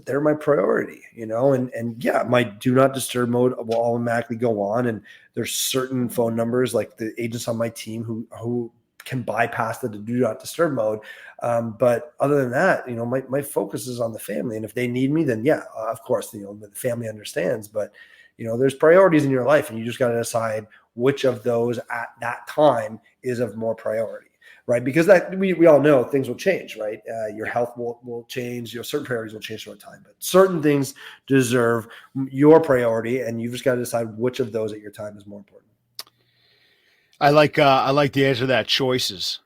they're my priority, and yeah, my do not disturb mode will automatically go on. And there's certain phone numbers, like the agents on my team who can bypass the do not disturb mode. But other than that, my focus is on the family. And if they need me, then yeah, of course, the family understands. But, there's priorities in your life, and you just got to decide which of those at that time is of more priority, right? Because that we all know things will change, right? Your health will change, certain priorities will change over time, but certain things deserve your priority, and you've just got to decide which of those at your time is more important. I like the answer to that, choices,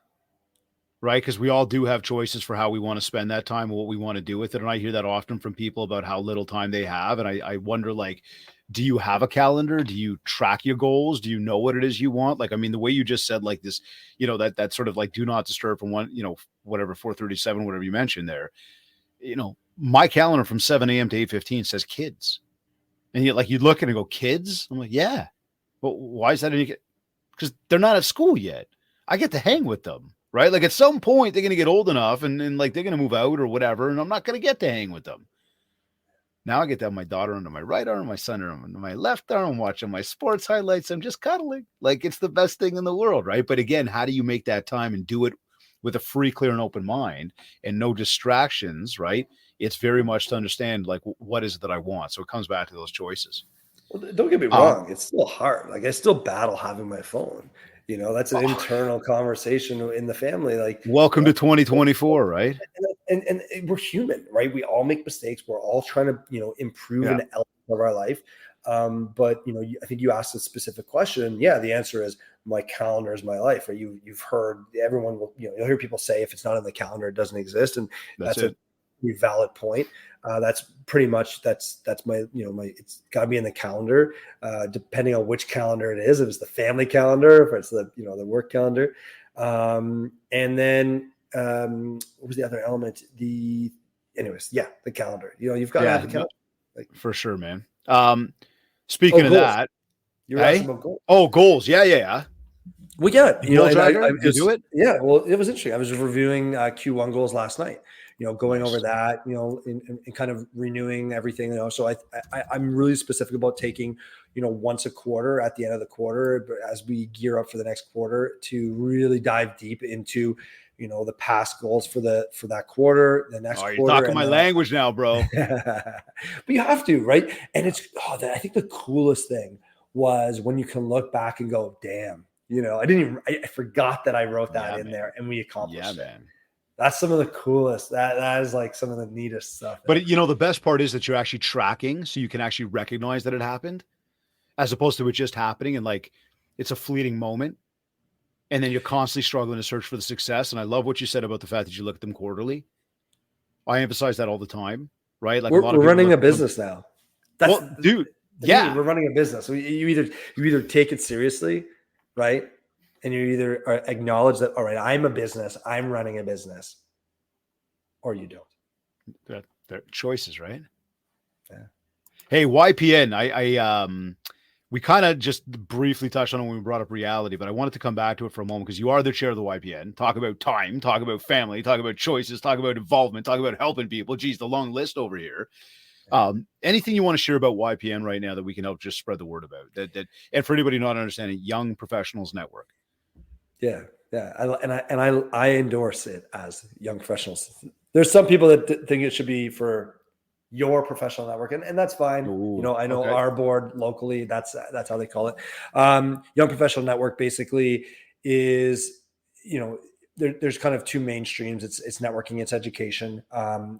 right? Because we all do have choices for how we want to spend that time, what we want to do with it. And I hear that often from people about how little time they have. And I wonder, like, do you have a calendar? Do you track your goals? Do you know what it is you want? Like, I mean, the way you just said, like this, that sort of like do not disturb from one, whatever, 4:37, whatever you mentioned there, my calendar from 7 a.m. to 8:15 says kids. And you'd look at it and go, kids? I'm like, yeah. But why is that? Because they're not at school yet. I get to hang with them, right? Like at some point they're going to get old enough and like they're going to move out or whatever. And I'm not going to get to hang with them. Now I get to have my daughter under my right arm, my son under my left arm, watching my sports highlights. I'm just cuddling. Like it's the best thing in the world, right? But again, how do you make that time and do it with a free, clear, and open mind and no distractions, right? It's very much to understand, like, what is it that I want? So it comes back to those choices. Well, don't get me wrong. It's still hard. Like I still battle having my phone. That's an internal conversation in the family. Like, welcome to 2024, right? And we're human, right? We all make mistakes. We're all trying to, improve an element of our life. But I think you asked a specific question. Yeah, the answer is my calendar is my life. Or you've heard everyone will, you'll hear people say if it's not in the calendar, it doesn't exist, and that's a valid point. That's pretty much that's my it's got to be in the calendar, depending on which calendar it is. If it's the family calendar, if it's the the work calendar, and then what was the other element? The calendar. You've got to have the calendar. For sure, man. Speaking of that, you were asking about goals. Oh, goals. Yeah. Well, yeah, I do it. Yeah, well, it was interesting. I was reviewing Q1 goals last night. Going over that, and kind of renewing everything. So I'm really specific about taking, once a quarter at the end of the quarter, but as we gear up for the next quarter, to really dive deep into, the past goals for that quarter, the next quarter. You're talking my language now, bro. But you have to, right? And it's I think the coolest thing was when you can look back and go, damn, I forgot that I wrote that in there and we accomplished it. Man. That's some of the coolest. That is like some of the neatest stuff. But the best part is that you're actually tracking, so you can actually recognize that it happened, as opposed to it just happening and like it's a fleeting moment, and then you're constantly struggling to search for the success. And I love what you said about the fact that you look at them quarterly. I emphasize that all the time, right? Like we're running a business now. Dude, yeah, we're running a business. So you either take it seriously, right? And you either acknowledge that, all right, I'm a business, I'm running a business, or you don't. They're choices, right? Yeah. Hey, YPN, we kind of just briefly touched on it when we brought up reality, but I wanted to come back to it for a moment because you are the chair of the YPN. Talk about time, talk about family, talk about choices, talk about involvement, talk about helping people. Geez, the long list over here. Anything you want to share about YPN right now that we can help just spread the word about that and for anybody not understanding, Young Professionals Network. Yeah. I endorse it as Young Professionals. There's some people that think it should be for your professional network, and that's fine. Ooh, I know our board locally, that's how they call it. Young Professional Network basically is, there's kind of two main streams. It's networking, it's education.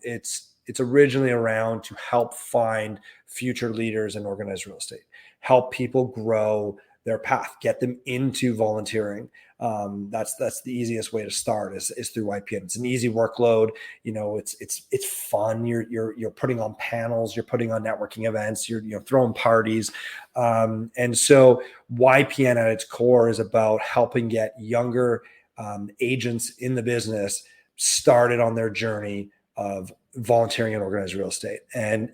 It's originally around to help find future leaders in organized real estate, help people grow their path, get them into volunteering. That's the easiest way to start is through YPN. It's an easy workload. It's fun. You're putting on panels, you're putting on networking events, you're throwing parties. And so YPN at its core is about helping get younger agents in the business started on their journey of volunteering in organized real estate. And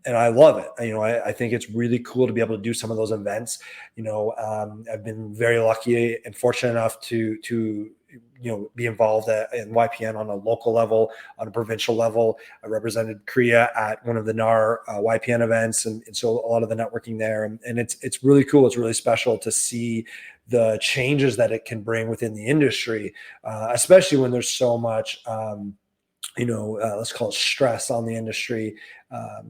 I love it. I think it's really cool to be able to do some of those events. I've been very lucky and fortunate enough to be involved in YPN on a local level, on a provincial level. I represented Korea at one of the NAR YPN events, and so a lot of the networking there, and it's really cool. It's really special to see the changes that it can bring within the industry, especially when there's so much let's call it stress on the industry.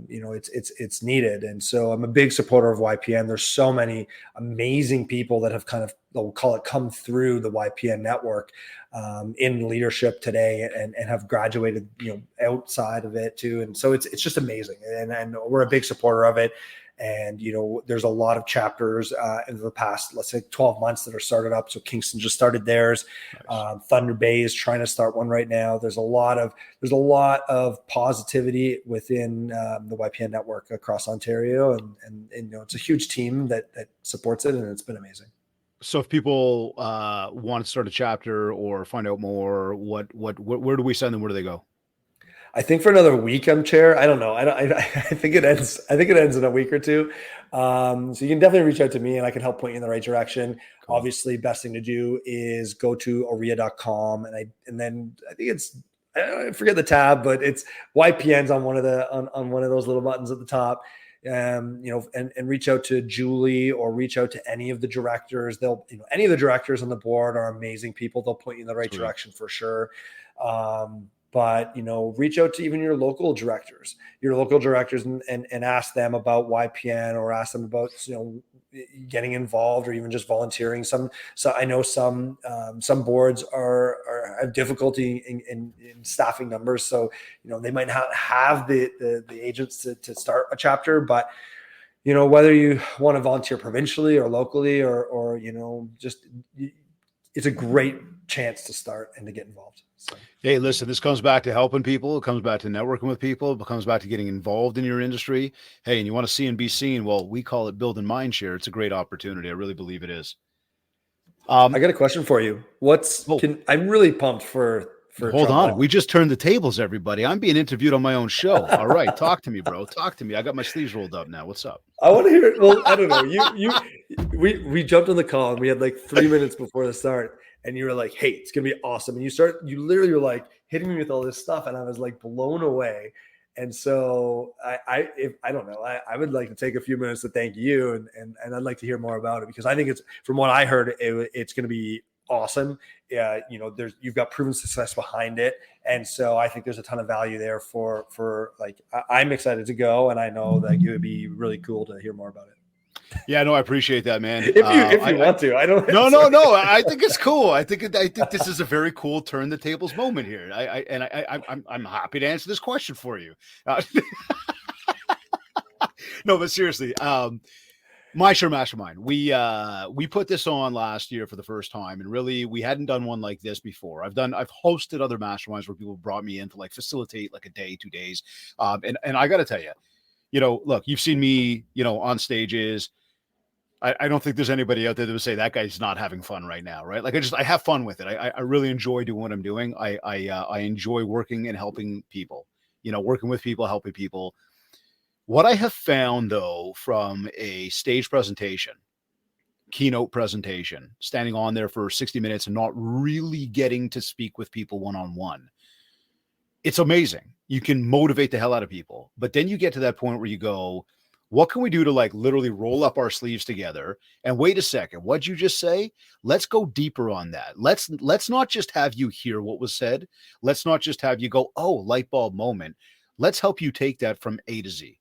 It's needed. And so I'm a big supporter of YPN. There's so many amazing people that have kind of, we'll call it, come through the YPN network in leadership today and have graduated, outside of it too. And so it's just amazing. And we're a big supporter of it. And, there's a lot of chapters in the past, let's say 12 months that are started up. So Kingston just started theirs. Nice. Thunder Bay is trying to start one right now. There's a lot of positivity within the YPN network across Ontario. And it's a huge team that supports it, and it's been amazing. So if people want to start a chapter or find out more, where do we send them? Where do they go? I think for another week, I'm chair. I don't know. I think it ends. I think it ends in a week or two. So you can definitely reach out to me, and I can help point you in the right direction. Cool. Obviously, best thing to do is go to OREA.com, and then I think I forget the tab, but it's YPN's on one of those little buttons at the top. And reach out to Julie or reach out to any of the directors. Any of the directors on the board are amazing people. They'll point you in the right direction for sure. But, reach out to even your local directors and ask them about YPN, or ask them about, getting involved or even just volunteering. So I know some boards have difficulty in staffing numbers. So, they might not have the agents to start a chapter, but, whether you want to volunteer provincially or locally or it's a great chance to start and to get involved. So. Hey, listen, this comes back to helping people. It comes back to networking with people. It comes back to getting involved in your industry. Hey, and you want to see and be seen. Well, we call it building MindShare. It's a great opportunity. I really believe it is. I got a question for you. I'm really pumped for hold on. We just turned the tables, everybody. I'm being interviewed on my own show. All right. Talk to me, bro. Talk to me. I got my sleeves rolled up now. What's up? I want to hear it. Well, I don't know. We jumped on the call and we had like 3 minutes before the start. And you were like, hey, it's going to be awesome. And you literally were like hitting me with all this stuff. And I was like blown away. And so I don't know, I would like to take a few minutes to thank you. And I'd like to hear more about it, because I think from what I heard, it's going to be awesome. You've got proven success behind it. And so I think there's a ton of value there for I'm excited to go. And I know that it would be really cool to hear more about it. Yeah, no, I apprapate that, man. If you want to, I don't. No. I think it's cool. I think this is a very cool turn the tables moment here. I'm happy to answer this question for you. No, but seriously, MindShare Mastermind. We put this on last year for the first time, and really we hadn't done one like this before. I've hosted other masterminds where people brought me in to facilitate a day, 2 days, and I got to tell you. Look, you've seen me, on stages. I don't think there's anybody out there that would say that guy's not having fun right now, right? I have fun with it. I really enjoy doing what I'm doing. I enjoy working and helping people, working with people, helping people. What I have found, though, from a stage presentation, keynote presentation, standing on there for 60 minutes and not really getting to speak with people one-on-one, it's amazing. You can motivate the hell out of people. But then you get to that point where you go, what can we do to literally roll up our sleeves together? And wait a second, what'd you just say? Let's go deeper on that. Let's not just have you hear what was said. Let's not just have you go, oh, light bulb moment. Let's help you take that from A to Z.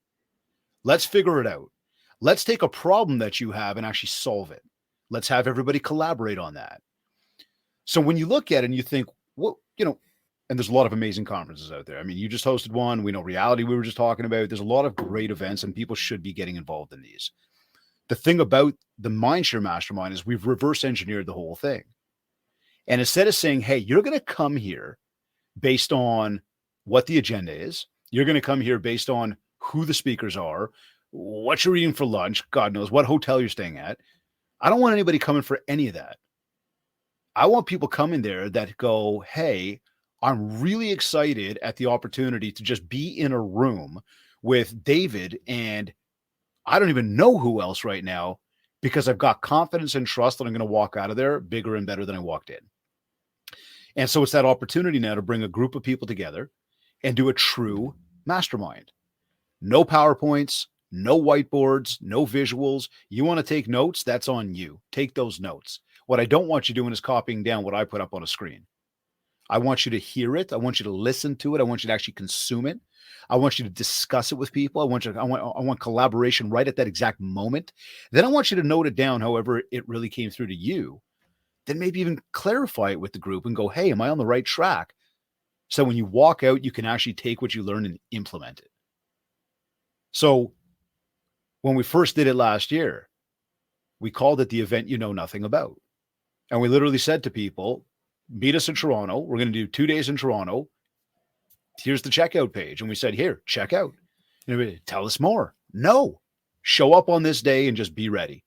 Let's figure it out. Let's take a problem that you have and actually solve it. Let's have everybody collaborate on that. So when you look at it and you think, well, and there's a lot of amazing conferences out there. I mean, you just hosted one. We know Reality we were just talking about. There's a lot of great events, and people should be getting involved in these. The thing about the MindShare Mastermind is we've reverse engineered the whole thing. And instead of saying, hey, you're going to come here based on what the agenda is, you're going to come here based on who the speakers are, what you're eating for lunch, God knows what hotel you're staying at. I don't want anybody coming for any of that. I want people coming there that go, hey, I'm really excited at the opportunity to just be in a room with David, and I don't even know who else right now, because I've got confidence and trust that I'm going to walk out of there bigger and better than I walked in. And so it's that opportunity now to bring a group of people together and do a true mastermind. No PowerPoints, no whiteboards, no visuals. You want to take notes? That's on you. Take those notes. What I don't want you doing is copying down what I put up on a screen. I want you to hear it. I want you to listen to it. I want you to actually consume it. I want you to discuss it with people. I want collaboration right at that exact moment. Then I want you to note it down however it really came through to you. Then maybe even clarify it with the group and go, hey, am I on the right track? So when you walk out, you can actually take what you learn and implement it. So when we first did it last year, we called it the event you know nothing about. And we literally said to people, meet us in Toronto. We're going to do 2 days in Toronto. Here's the checkout page. And we said, here, check out. And tell us more. No, show up on this day and just be ready.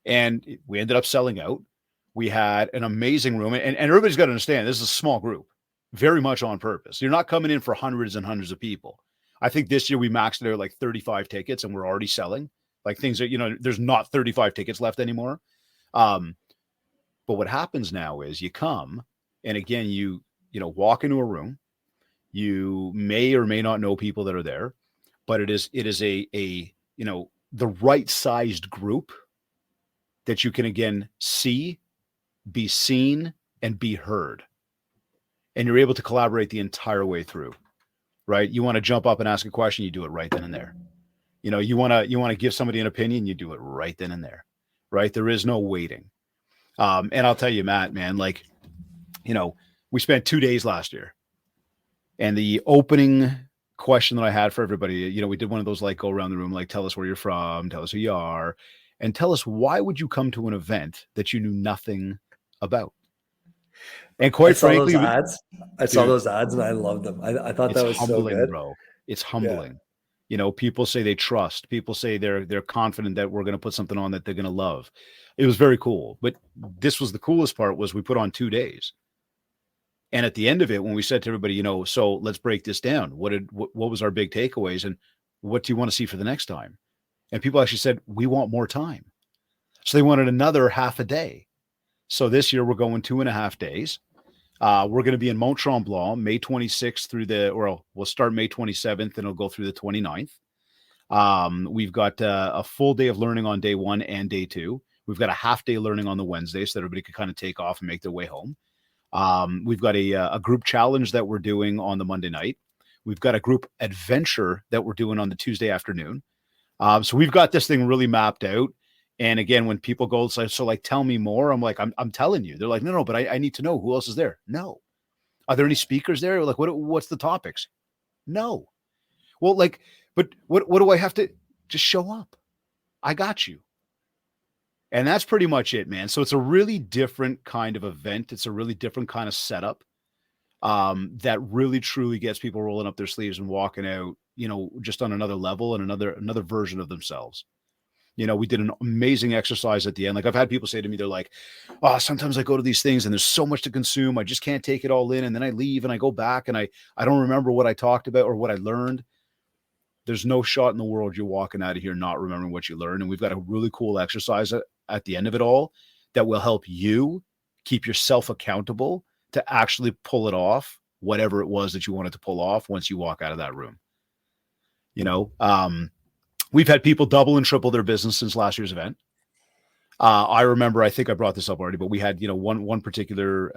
And we ended up selling out. We had an amazing room. And everybody's got to understand, this is a small group, very much on purpose. You're not coming in for hundreds and hundreds of people. I think this year we maxed it out like 35 tickets and we're already selling. Like things that, there's not 35 tickets left anymore. But what happens now is you come and again, you walk into a room. You may or may not know people that are there, but it is the right sized group that you can again see, be seen, and be heard. And you're able to collaborate the entire way through, right? You want to jump up and ask a question, you do it right then and there. You want to give somebody an opinion, you do it right then and there, right? There is no waiting. And I'll tell you, Matt, man, we spent 2 days last year. And the opening question that I had for everybody, we did one of those, go around the room, tell us where you're from, tell us who you are, and tell us why would you come to an event that you knew nothing about? And quite frankly, I saw those ads and I loved them. I thought that was humbling, so good, bro. It's humbling. Yeah. People say they trust. People say they're confident that we're going to put something on that they're going to love. It was very cool. But this was the coolest part was we put on 2 days. And at the end of it, when we said to everybody, so let's break this down. What was our big takeaways and what do you want to see for the next time? And people actually said, we want more time. So they wanted another half a day. So this year we're going 2.5 days. We're going to be in Mont Tremblant, May 26th we'll start May 27th and it'll go through the 29th. We've got a full day of learning on day 1 and day 2. We've got a half day learning on the Wednesday so that everybody could kind of take off and make their way home. We've got a group challenge that we're doing on the Monday night. We've got a group adventure that we're doing on the Tuesday afternoon. So we've got this thing really mapped out. And again, when people go, so tell me more, I'm like, I'm telling you. They're like, no, but I need to know who else is there. No. Are there any speakers there? Like, what's the topics? No. Well, but what do I have to just show up? I got you. And that's pretty much it, man. So it's a really different kind of event. It's a really different kind of setup that really truly gets people rolling up their sleeves and walking out, just on another level and another version of themselves. We did an amazing exercise at the end. I've had people say to me, they're like, oh, sometimes I go to these things and there's so much to consume. I just can't take it all in. And then I leave and I go back and I don't remember what I talked about or what I learned. There's no shot in the world you're walking out of here not remembering what you learned. And we've got a really cool exercise at the end of it all that will help you keep yourself accountable to actually pull it off, whatever it was that you wanted to pull off once you walk out of that room. We've had people double and triple their business since last year's event. I remember, I think I brought this up already, but we had, one particular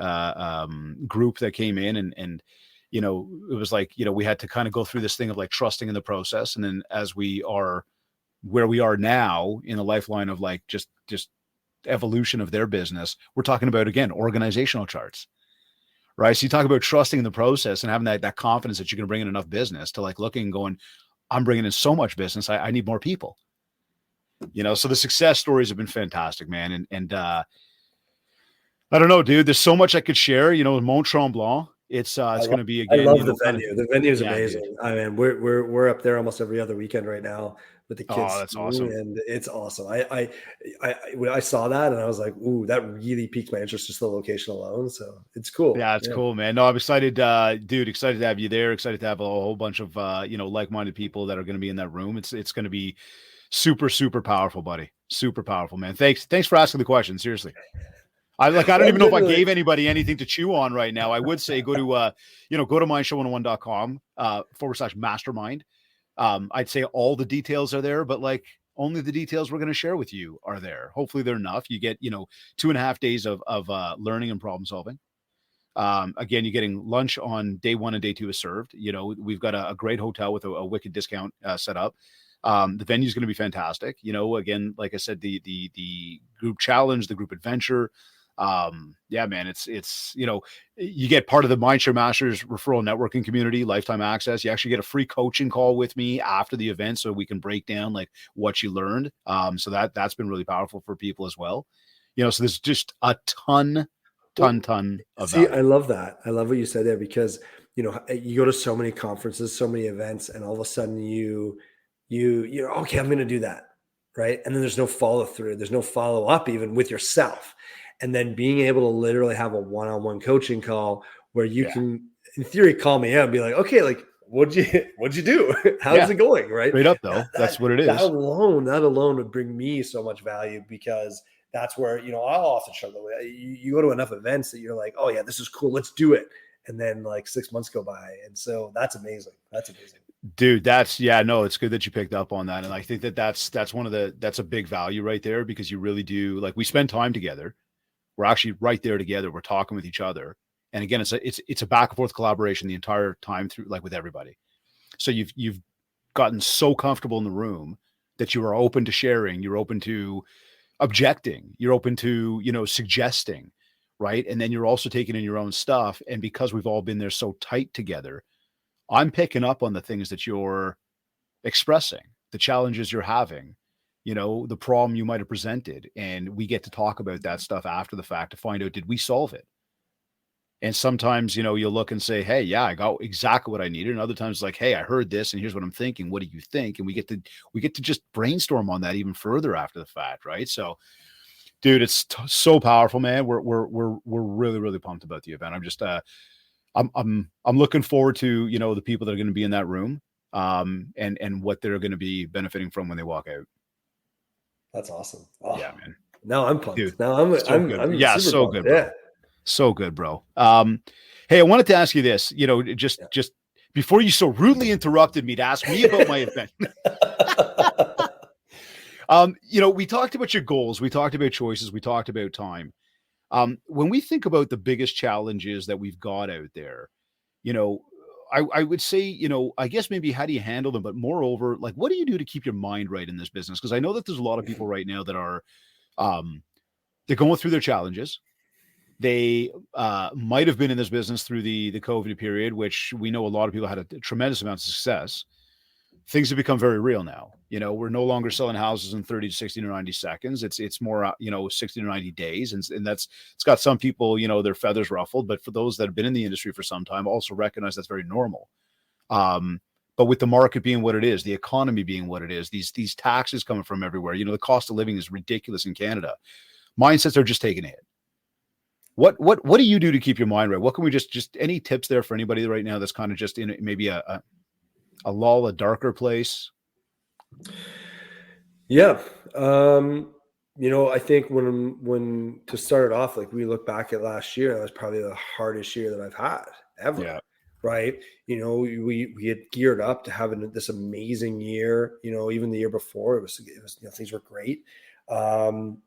group that came in and it was we had to kind of go through this thing of trusting in the process. And then as we are where we are now in the lifeline of just evolution of their business, we're talking about, again, organizational charts, right? So you talk about trusting in the process and having that confidence that you're going to bring in enough business to looking and going, I'm bringing in so much business. I need more people, so the success stories have been fantastic, man. And I don't know, dude, there's so much I could share, Mont Tremblant. It's going to be, again, I love the venue. The venue is amazing. Dude. I mean, we're up there almost every other weekend right now with the kids. Oh, that's awesome. And it's awesome. When I saw that and I was like, ooh, that really piqued my interest, just the location alone. So it's cool. Yeah, it's cool, man. No, I'm excited, dude, excited to have you there. Excited to have a whole bunch of, like-minded people that are going to be in that room. It's going to be super, super powerful, buddy. Super powerful, man. Thanks for asking the question. Seriously. I don't even know if I gave anybody anything to chew on right now. I would say go to mindshow101.com /mastermind. I'd say all the details are there, but like only the details we're going to share with you are there. Hopefully they're enough. You get, 2.5 days of learning and problem solving. Again, you're getting lunch on day 1 and day 2 is served. We've got a great hotel with a wicked discount set up. The venue is going to be fantastic. Again, like I said, the group challenge, the group adventure. Yeah, man, it's you get part of the MindShare Masters referral networking community, lifetime access. You actually get a free coaching call with me after the event so we can break down like what you learned. So that's been really powerful for people as well. So there's just a ton of See, value. I love that. I love what you said there because, you go to so many conferences, so many events, and all of a sudden you're okay, I'm going to do that. Right. And then there's no follow through. There's no follow up even with yourself. And then being able to literally have a one-on-one coaching call where you can, in theory, call me out and be like, okay, like, what'd you do? How's it going? Right. Straight up though. That's what it is. That alone would bring me so much value because that's where, I'll often struggle with. You go to enough events that you're like, oh yeah, this is cool. Let's do it. And then like 6 months go by. And so that's amazing. Dude, it's good that you picked up on that. And I think that's a big value right there because you really do, like, we spend time together. We're actually right there together. We're talking with each other. And again, it's a back and forth collaboration the entire time through, like with everybody. So you've gotten so comfortable in the room that you are open to sharing. You're open to objecting. You're open to, suggesting, right? And then you're also taking in your own stuff. And because we've all been there so tight together, I'm picking up on the things that you're expressing, the challenges you're having, the problem you might have presented. And we get to talk about that stuff after the fact to find out, did we solve it? And sometimes, you'll look and say, hey, yeah, I got exactly what I needed. And other times like, hey, I heard this and here's what I'm thinking. What do you think? And we get to just brainstorm on that even further after the fact. Right. So dude, it's so powerful, man. We're really, really pumped about the event. I'm just, I'm looking forward to, the people that are going to be in that room, and what they're going to be benefiting from when they walk out. That's awesome. Oh, yeah, man. Now I'm pumped. Dude, now I'm yeah, super so pumped. good, bro. Yeah. So good, bro. Hey, I wanted to ask you this, just before you so rudely interrupted me to ask me about my event. We talked about your goals, we talked about choices, we talked about time. When we think about the biggest challenges that we've got out there, I would say, I guess maybe how do you handle them? But moreover, like, what do you do to keep your mind right in this business? Because I know that there's a lot of people right now that are, they're going through their challenges. They might have been in this business through the COVID period, which we know a lot of people had a tremendous amount of success. Things have become very real now. We're no longer selling houses in 30 to 60 to 90 seconds. It's more, 60 to 90 days. And it's got some people, their feathers ruffled, but for those that have been in the industry for some time also recognize that's very normal. But with the market being what it is, the economy being what it is, these taxes coming from everywhere, the cost of living is ridiculous in Canada. Mindsets are just taking a hit. What do you do to keep your mind right? What can we just any tips there for anybody right now that's kind of just in maybe a lull, a darker place? Yeah. I think when to start off, like we look back at last year, that was probably the hardest year that I've had ever. Yeah. Right. We had geared up to having this amazing year, even the year before it was, things were great. The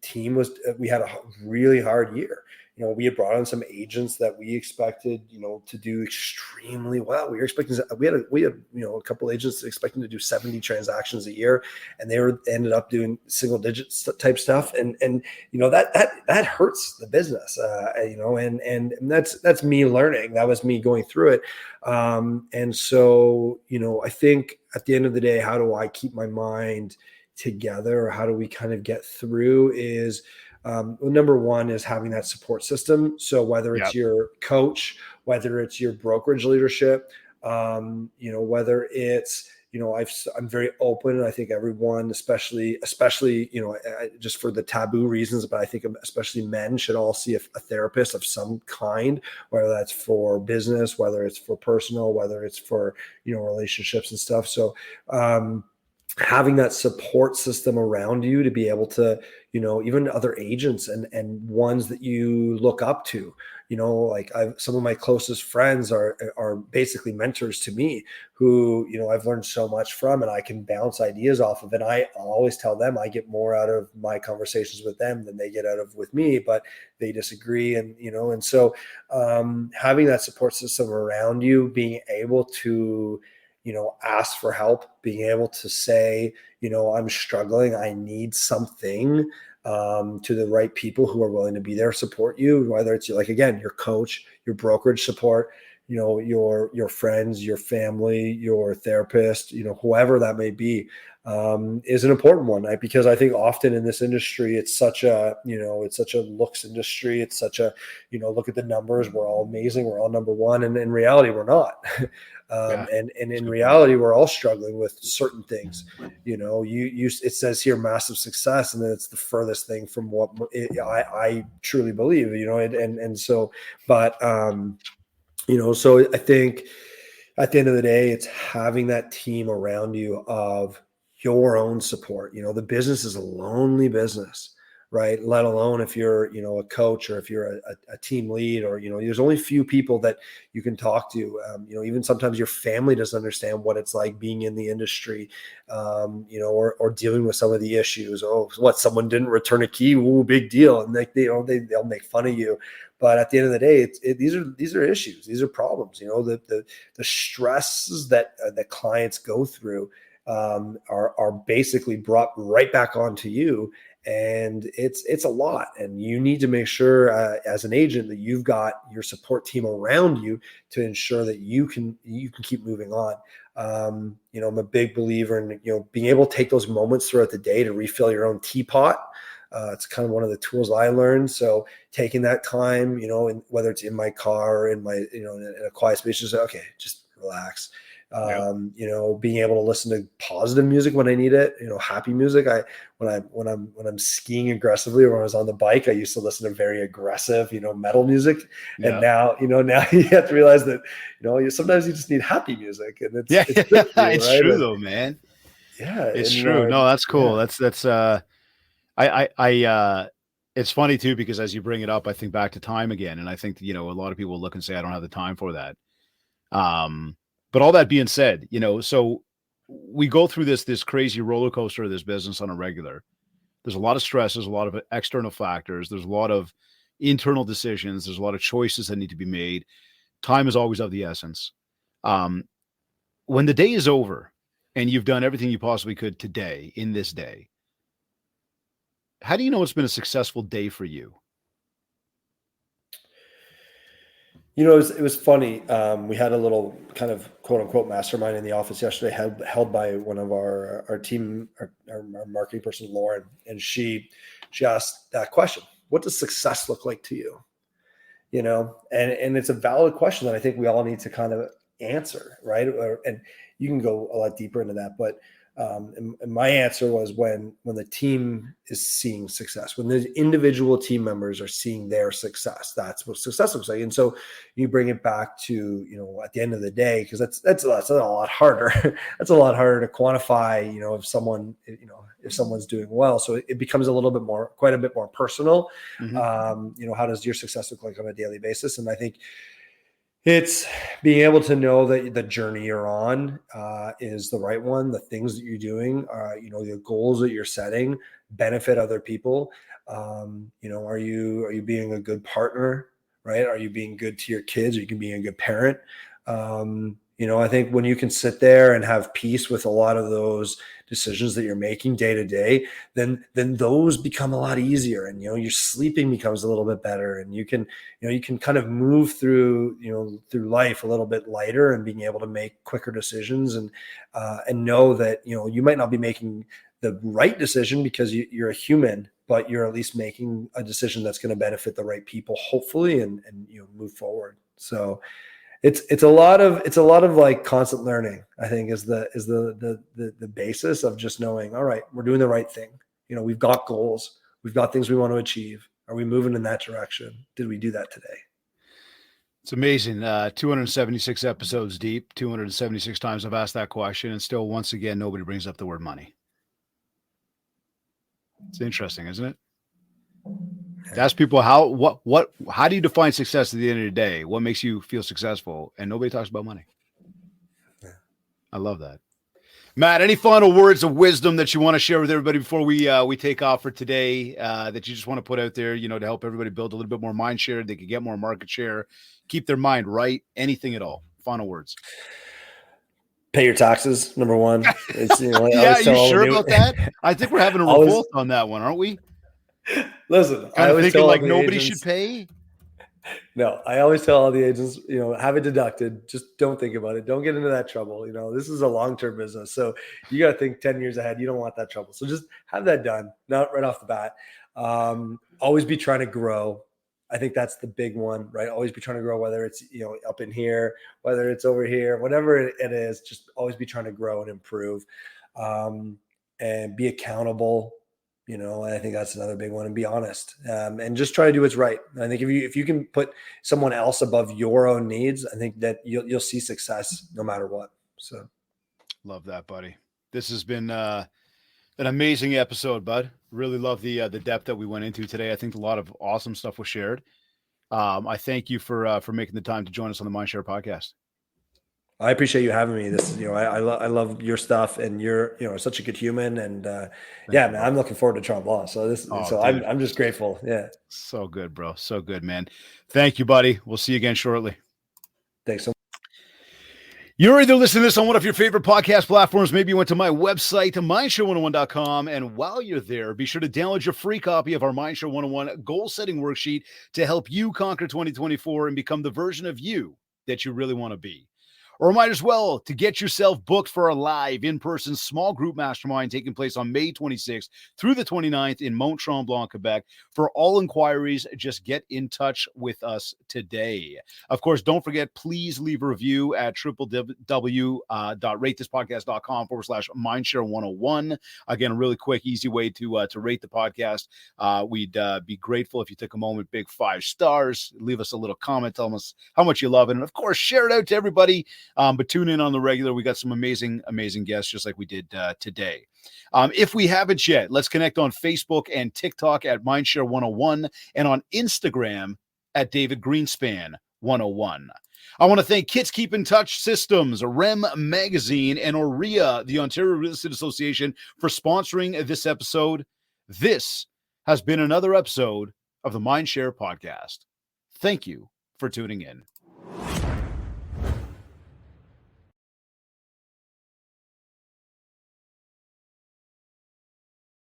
team we had a really hard year. We had brought on some agents that we expected, to do extremely well. We had a couple agents expecting to do 70 transactions a year, and they ended up doing single digits type stuff. And that hurts the business, and that's me learning. That was me going through it. And so, I think at the end of the day, how do I keep my mind together, or how do we kind of get through is, number one is having that support system. So whether it's your coach, whether it's your brokerage leadership, whether it's, I'm very open. And I think everyone, especially, just for the taboo reasons, but I think especially men should all see a therapist of some kind, whether that's for business, whether it's for personal, whether it's for, relationships and stuff. So, having that support system around you to be able to, even other agents and ones that you look up to, like some of my closest friends are basically mentors to me who, I've learned so much from, and I can bounce ideas off of. And I always tell them I get more out of my conversations with them than they get out of with me, but they disagree. And so having that support system around you, being able to, ask for help, being able to say, I'm struggling, I need something, to the right people who are willing to be there, support you, whether it's like, again, your coach, your brokerage support, your friends, your family, your therapist, whoever that may be, is an important one, right? Because I think often in this industry, it's such a looks industry. It's such a, look at the numbers. We're all amazing. We're all number one. And in reality, we're not. And in reality, we're all struggling with certain things. It says here massive success, and then it's the furthest thing from what I truly believe, so I think at the end of the day, it's having that team around you of your own support. The business is a lonely business, right? Let alone if you're, a coach, or if you're a team lead, or, there's only few people that you can talk to. Even sometimes your family doesn't understand what it's like being in the industry, or dealing with some of the issues. Oh, what, someone didn't return a key? Ooh, big deal. And they'll make fun of you. But at the end of the day, these are issues. These are problems. The stresses that clients go through are basically brought right back onto you, and it's a lot. And you need to make sure as an agent that you've got your support team around you to ensure that you can keep moving on. I'm a big believer in being able to take those moments throughout the day to refill your own teapot. It's kind of one of the tools I learned. So taking that time, whether it's in my car or in my, in a quiet space, just okay, just relax. Being able to listen to positive music when I need it, happy music. When I'm skiing aggressively, or when I was on the bike, I used to listen to very aggressive, metal music. Yeah. And now you have to realize that, sometimes you just need happy music, and it's right? True though, man. Yeah, it's true. No, that's cool. Yeah. That's it's funny too, because as you bring it up, I think back to time again. And I think, a lot of people look and say, I don't have the time for that. But all that being said, so we go through this crazy roller coaster of this business on a regular. There's a lot of stress. There's a lot of external factors. There's a lot of internal decisions. There's a lot of choices that need to be made. Time is always of the essence. When the day is over and you've done everything you possibly could today, in this day, how do you know it's been a successful day for you? It was funny. We had a little kind of quote unquote mastermind in the office yesterday, held by one of our team, our marketing person, Lauren. And she asked that question: what does success look like to you? And it's a valid question that I think we all need to kind of answer, right? And you can go a lot deeper into that, but and my answer was when the team is seeing success, when the individual team members are seeing their success, that's what success looks like. And so you bring it back to, at the end of the day, because that's a lot harder. That's a lot harder to quantify, if someone's doing well. So it becomes quite a bit more personal. Mm-hmm. How does your success look like on a daily basis? And I think it's being able to know that the journey you're on is the right one. The things that you're doing, the goals that you're setting benefit other people. Are you being a good partner, right? Are you being good to your kids? Or you can be a good parent. I think when you can sit there and have peace with a lot of those decisions that you're making day to day, then those become a lot easier, and your sleeping becomes a little bit better, and you can kind of move through life a little bit lighter, and being able to make quicker decisions, and know that you might not be making the right decision because you're a human, but you're at least making a decision that's going to benefit the right people, hopefully, and move forward. So it's a lot of like constant learning, I think, is the basis of just knowing, all right, we're doing the right thing. We've got goals, we've got things we want to achieve. Are we moving in that direction? Did we do that today? It's amazing. 276 episodes deep, 276 times I've asked that question, and still, once again, nobody brings up the word money. It's interesting, isn't it? To ask people how do you define success at the end of the day? What makes you feel successful? And nobody talks about money. Yeah. I love that. Matt, any final words of wisdom that you want to share with everybody before we take off for today, that you just want to put out there, to help everybody build a little bit more mind share, they could get more market share, keep their mind right, anything at all? Final words. Pay your taxes, number one. It's, yeah, you sure about that? I think we're having a revolt on that one, aren't we? Listen, I always thinking like nobody should pay. No, I always tell all the agents, have it deducted. Just don't think about it. Don't get into that trouble. This is a long-term business. So you got to think 10 years ahead. You don't want that trouble. So just have that done, not right off the bat. Always be trying to grow. I think that's the big one, right? Always be trying to grow, whether it's, up in here, whether it's over here, whatever it is, just always be trying to grow and improve, and be accountable. I think that's another big one, and be honest, and just try to do what's right. I think if you can put someone else above your own needs, I think that you'll see success no matter what. So love that, buddy. This has been an amazing episode, bud. Really love the depth that we went into today. I think a lot of awesome stuff was shared. I thank you for making the time to join us on the MindShare podcast. I appreciate you having me. This is, I love your stuff, and you're, such a good human, and man, I'm looking forward to Tremblant. So I'm just grateful. Yeah. So good, bro. So good, man. Thank you, buddy. We'll see you again shortly. Thanks so much. You're either listening to this on one of your favorite podcast platforms. Maybe you went to my website, mindshare101.com. And while you're there, be sure to download your free copy of our MindShare 101 goal setting worksheet to help you conquer 2024 and become the version of you that you really want to be. Or might as well to get yourself booked for a live in-person small group mastermind taking place on May 26th through the 29th in Mont Tremblant, Quebec. For all inquiries, just get in touch with us today. Of course, don't forget, please leave a review at www.ratethispodcast.com/mindshare101. Again, a really quick, easy way to rate the podcast. We'd be grateful if you took a moment, big 5 stars, leave us a little comment, tell us how much you love it, and of course, share it out to everybody. But tune in on the regular. We got some amazing guests, just like we did today. If we haven't yet, let's connect on Facebook and TikTok at MindShare 101 and on Instagram at David Greenspan 101. I want to thank Kits Keep in Touch Systems, REM Magazine, and OREA, the Ontario Real Estate Association, for sponsoring this episode. This has been another episode of the MindShare podcast. Thank you for tuning in.